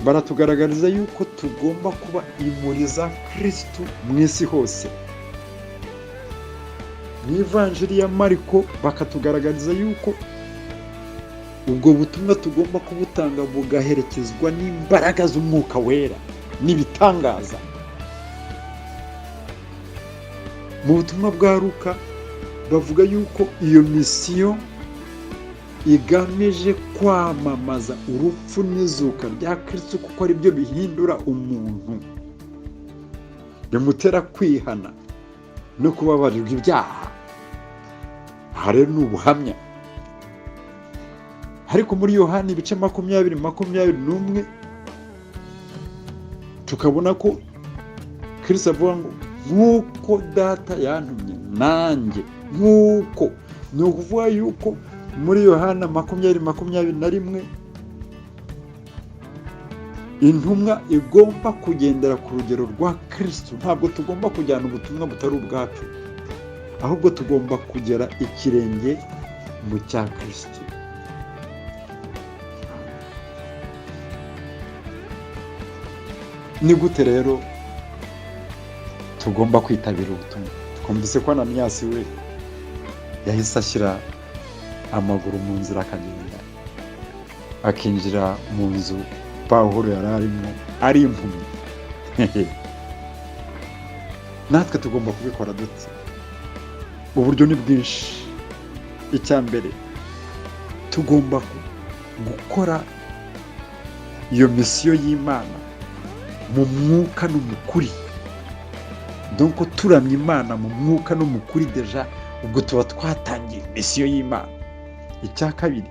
baratugaragariza yuko tugomba kuba imuri za Kristo mu isi hose. Mu ivanjiri ya Mariko bakatugaragariza yuko ubwo butumwa tugomba kubutanga bugaherekezwa n'imbaraga z'Umwuka Wera n'ibitangaza. Mu butumwa bwa Luka bavuga yuko iyo misiyo igamije kwamamaza urupfu n'izuka rya Kristo, kuko ari byo bihindura umuntu, bimutera kwihana no kubabarirwa ibyaha. Aha rero ni ubuhamya. Ariko muri Yohana ibice 20:21 tukabona ko Kristo avuga ngo nk'uko data yantumye nanjye nk'uko. Ni ukuvuga yuko muri Yohana 20:21 intumwa igomba kugendera ku rugero rwa Kristo. Ntabwo tugomba kujyana ubutumwa butari ubwacu, ahubwo tugomba kugera ikirenge mu cya Kristo. Ni gute rero tugomba kwitabira ubutumwa? Twumvise ko Ananiyasi we yahise ashyira amaguru mu nzira akagenda, akinjira mu nzu Pawulo yari arimo ari impumyi. Natwe tugomba kubikora dute? Uburyo ni bwinshi. Icya mbere, tugomba gukora iyo misiyo y'Imana mu mwuka no mu kuri. Donc turamya Imana mu mwuka no mu kuri deja, ubwo tuba twatangiye misiyo y'Imana. Icya kabiri,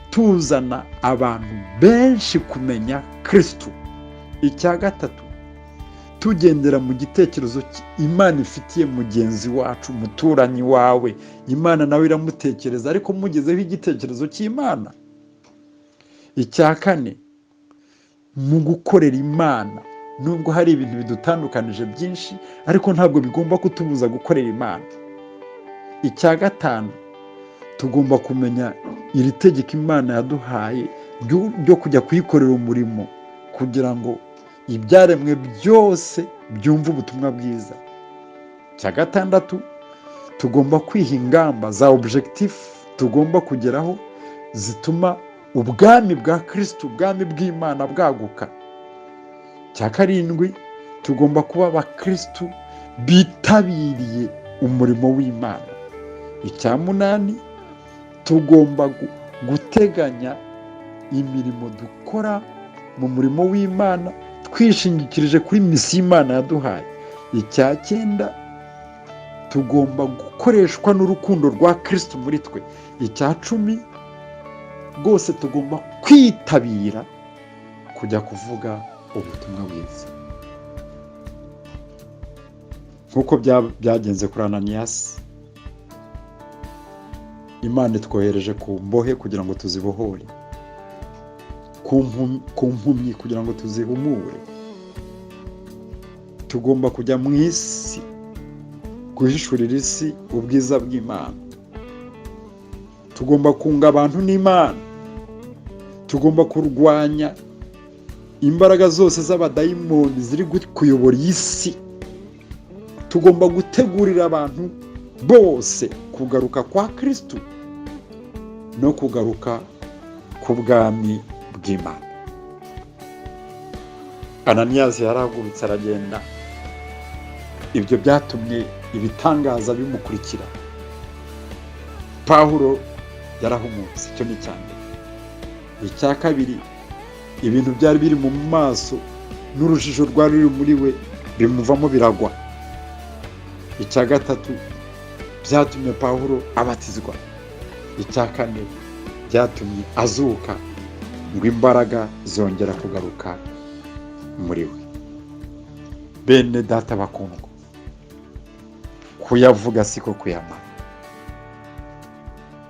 tuzana abantu benshi kumenya Kristo. Icya gatatu, tugendera mu gitekerezo Imana ifitiye mugenzi wacu, muturanyi wawe. Imana nawe iramutekereza, ariko mugezeho igitekerezo cy'Imana. Icya kane, mu gukorera Imana, nubwo hari ibintu bidutandukanije byinshi, ariko ntabwo bigomba kutubuza gukorera Imana. Icya gatanu, tugomba kumenya iri tegeko Imana yaduhaye ryo kujya kuyikorera umurimo, kugira ngo ibyaremwe byose byumve ubutumwa bwiza. Icya gatandatu, tugomba kwiha ingamba za objectif tugomba kugeraho zituma ubwami bwa Kristo, ubwami bw'Imana bwaguka. Icya karindwi, tugomba kuba abakristo bitabiriye umurimo w'Imana. Icya munani, tugomba guteganya imirimo dukora mu murimo w'Imana twishingikirije kuri misiyo Imana yaduhaye. Icya cyenda, tugomba gukoreshwa n'urukundo rwa Kristo muri twe. Icya cumi, rwose tugomba kwitabira kujya kuvuga ubutumwa bwiza. nk'uko byagenze kuri Ananiyasi. Imana itwohereje ku mbohe kugira ngo tuzibohore, ku mpumyi kugira ngo tuzihumure. Tugomba kujya mu isi guhishurira isi ubwiza bw'Imana. Tugomba kunga abantu n'Imana. Tugomba kurwanya imbaraga zose z'abadayimoni ziri kuyobora isi. Tugomba gutegurira abantu bose kugaruka kwa Kristo no kugaruka ku bwami bw'Imana. Ananiyasi yarahagurutse aragenda. Ibyo byatumye ibitangaza bimukurikira. Pawulo yarahumutse, icyo ni cyane. Icya kabiri, ibintu byari biri mu maso n'urujijo rwari ruri muri we bimuvamo biragwa. Icya gatatu, byatumye Pawulo abatizwa. Icya kane, byatumye azuka ngo imbaraga zongera kugaruka muri we. Bene data bakundwa, kuyavuga siko kuyamara.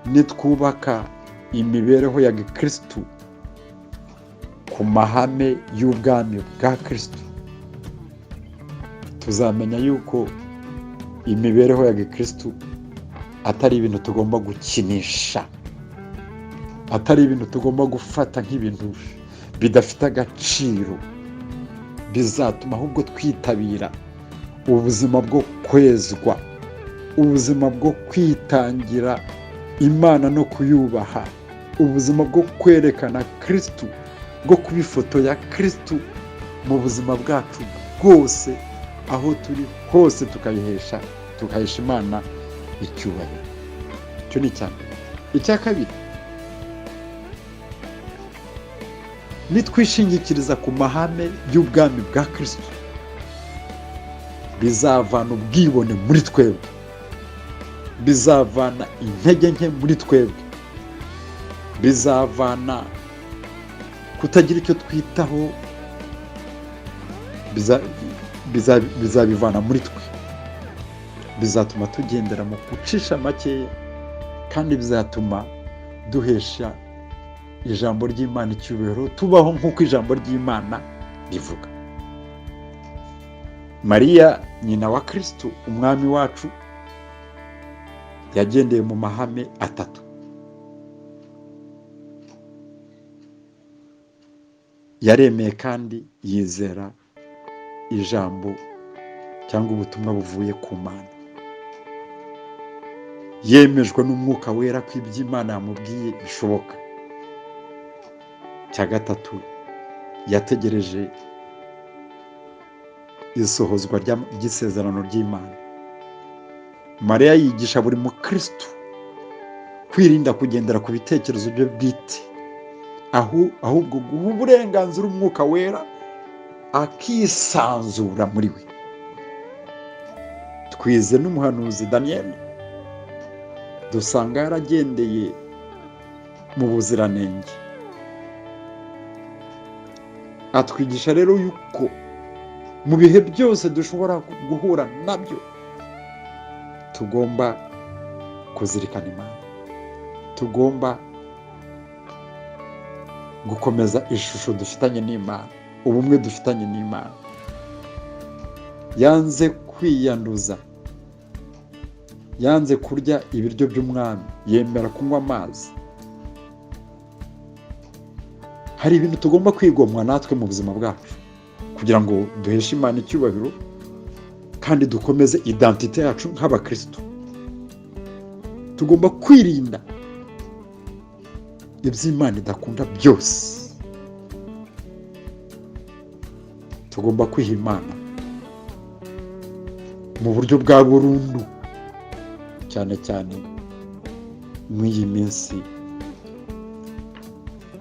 Nitwubaka imibereho ya Gikristo ku mahame y'ubwami bwa Kristo, tuzamenya yuko imibereho ya Gikristo atari ibintu tugomba gukinisha, atari ibintu tugomba gufata nk'ibintu bidafite agaciro. Bizatuma ahubwo twitabira ubuzima bwo kwezwa, ubuzima bwo kwitangira Imana no kuyubaha, ubuzima bwo kwerekana Kristo, bwo kuba ifoto ya Kristo mu buzima bwacu bwose, aho turi hose tukayihesha Imana icyubahiro. Icyo ni cyane. Icya kabiri, nitwishingikiriza ku mahame y'ubwami bwa Kristo, bizavana ubwibone muri twebwe, bizavana intege nke muri twebwe, bizavana kutagira icyo twitaho, bizabivana muri twe. Bizatuma tugendera mu gucisha makeya, kandi bizatuma duhesha ijambo ry'Imana icyubahiro, tubaho nk'uko ijambo ry'Imana rivuga. Mariya nyina wa Kristo umwami wacu yagendeye mu mahame atatu. Yaremeye kandi yizera ijambo cyangwa ubutumwa buvuye ku Mana. Yemejwe n'Umwuka Wera ko iby'Imana yamubwiye bishoboka. Cya gatatu, yategereje isohozwa ry'isezerano ry'Imana. Mariya yigisha buri mukristo kwirinda kugendera ku bitekerezo bye bwite, ahubwo guha uburenganzira Umwuka Wera akisanzura muri we. Twize n'umuhanuzi Daniyeli, dusanga yaragendeye mu buziranenge. Atwigisha rero yuko mu bihe byose dushobora guhura nabyo, tugomba kuzirikana Imana, tugomba gukomeza ishusho dufitanye n'Imana, ubumwe dufitanye n'Imana. Yanze kwiyanduza, yanze kurya ibiryo by'umwami, yemera kunywa amazi. Hari ibintu tugomba kwigomwa natwe mu buzima bwacu kugira ngo duheshe Imana icyubahiro kandi dukomeze identite yacu nk'abakristo. Tugomba kwirinda iby'Imana idakunda byose. Tugomba kwiha Imana mu buryo bwa burundu, cyane cyane muri iyi minsi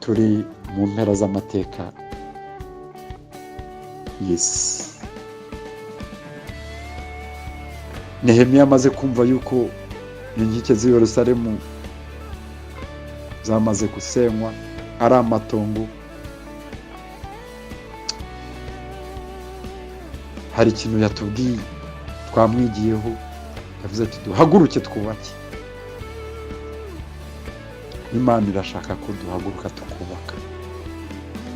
turi mu mpera z'amateka y'isi. Nehemiya amaze kumva yuko inkike z'i Yerusalemu zamaze gusenywa, ari amatongo, hari ikintu yatubwiye twamwigiyeho, yavuze ati duhaguruke twubake. Imana irashaka ko duhaguruka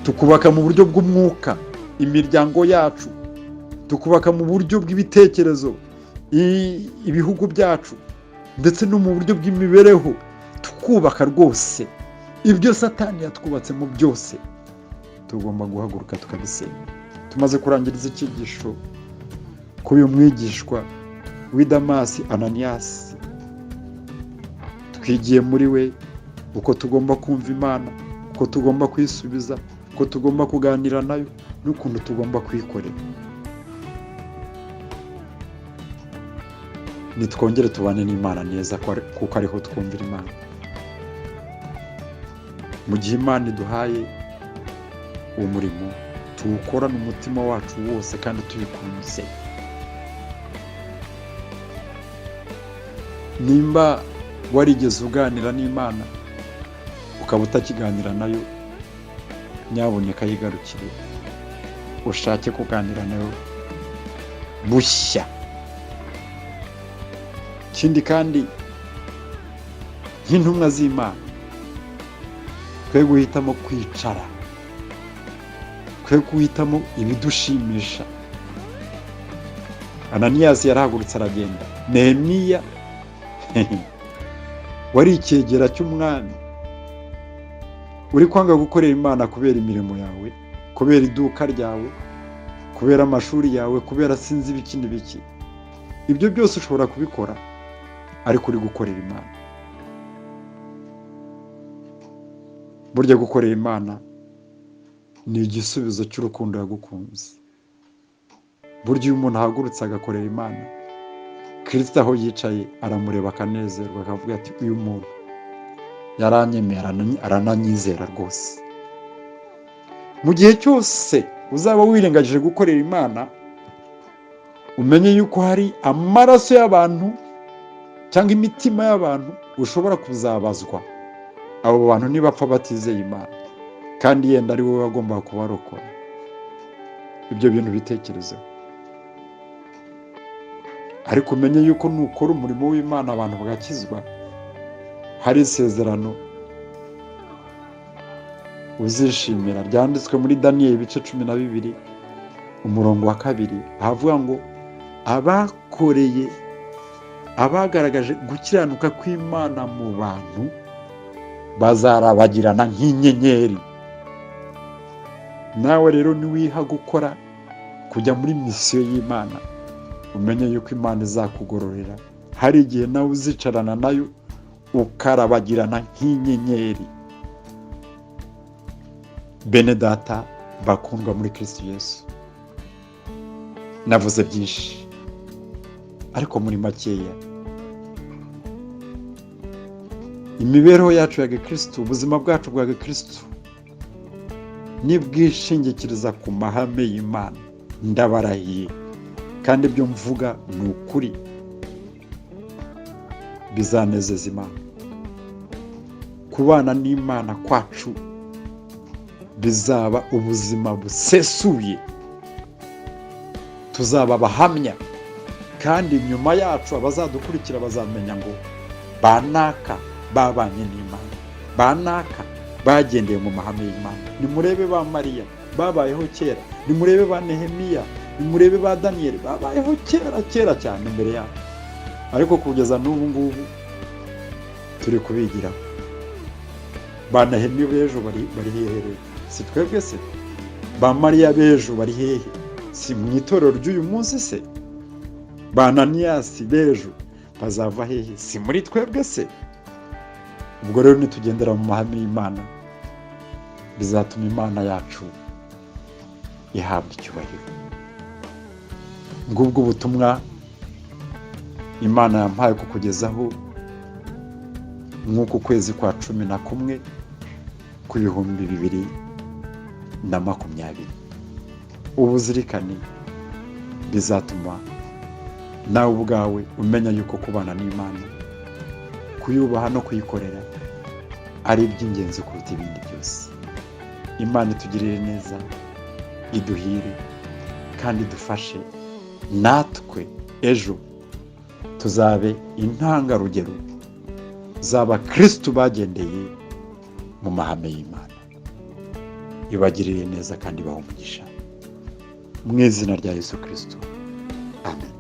tukubaka mu buryo bw'umwuka imiryango yacu, tukubaka mu buryo bw'ibitekerezo ibihugu byacu, ndetse no mu buryo bw'imibereho, tukubaka rwose. Ibyo Satani yatwubatsemo byose tugomba guhaguruka tukabisenya. Tumaze kurangiriza icyigisho kuri uyu mwigishwa w'i Damasi, Ananiyasi, twigiye muri we uko tugomba kumva Imana, uko tugomba kwisubiza, uko tugomba kuganira nayo, n'ukuntu tugomba kwikorera. Nitwongere tubane n'Imana neza, kuko ariho twumvira Imana. Mu gihe Imana iduhaye uwo murimo, tuwukorana umutima wacu wose kandi tubikunze. Nimba warigeze uganira n'Imana ukaba utakiganira nayo, nyaboneka yigarukire ushake kuganira nayo bushya. Ikindi kandi, nk'intumwa z'Imana, twe guhitamo kwicara, twe guhitamo ibidushimisha. Ananiyasi yarahagurutse aragenda. Nehemiya wari icyegera cy'umwami, uri kwanga gukorera Imana kubera imirimo yawe, kubera iduka ryawe, kubera amashuri yawe, kubera sinzi ibiki n'ibiki. Ibyo byose ushobora kubikora ariko uri gukorera Imana. Burya gukorera Imana ni igisubizo cy'urukundo yagukunze. Burya iyo umuntu ahagurutse agakorera Imana, Kristo aho yicaye aramureba akanezerwa, akavuga ati uyu muntu yaranyemeye, arananyizera rwose. Mu gihe cyose uzaba wirengagije gukorera Imana, umenye yuko hari amaraso y'abantu cyangwa imitima y'abantu ushobora kuzabazwa. Abo bantu nibapfa batizeye Imana, kandi yenda ari wowe wagomba kubarokora. Ibyo bintu bitekerezeho. Ariko umenye yuko nukora umurimo w'Imana abantu bagakizwa, hari isezerano uzishimira ryanditswe muri Daniyeli ibice 12 umurongo wa 2, ahavuga ngo abagaragaje gukiranuka kw'Imana mu bantu bazarabagirana nk'inyenyeri. Nawe rero niwiha gukora kujya muri misiyo y'Imana, umenye yuko Imana izakugororera. Hari igihe nawe uzicarana nayo ukarabagirana nk'inyenyeri. Bene data bakundwa muri Kristo Yesu, navuze byinshi ariko muri makeya. Imibereho yacu ya Gikristo, ubuzima bwacu bwa Gikristo, nibwishingikiriza ku mahame y'Imana, ndabarahiye kandi ibyo mvuga ni ukuri, bizanezeza Imana. Kubana n'Imana kwacu bizaba ubuzima busesuye, tuzaba abahamya, kandi nyuma yacu abazadukurikira bazamenya ngo banaka babanye n'Imana, banaka bagendeye mu mahame y'Imana. Nimurebe ba Mariya babayeho kera, nimurebe ba Nehemiya, nimurebe ba Daniyeli babayeho kera cyane imbere yabo, ariko kugeza n'ubu ngubu turi kubigiraho. Ba Nehemiya b'ejo bari hehe? Si twebwe se? Ba Mariya b'ejo bari hehe? Si mu itorero ry'uyu munsi se? Ba Ananiyasi b'ejo bazava hehe? Si muri twebwe se? Ubwo rero nitugendera mu mahame y'Imana, bizatuma Imana yacu ihabwa icyubahiro. Ngubwo ubutumwa Imana yampaye kukugezaho nk'uku kwezi kwa 11 ku 2020. Ubuzirikane bizatuma nawe ubwawe umenya yuko kubana n'Imana, kuyubaha no kuyikorera ari iby'ingenzi kuruta ibindi byose. Imana itugirire neza, iduhire kandi dufashe natwe ejo tuzabe intangarugero z'abakristu bagendeye mu mahame y'Imana. Ibagirire neza kandi bahe umugisha mu izina rya Yesu Kristo. Amen.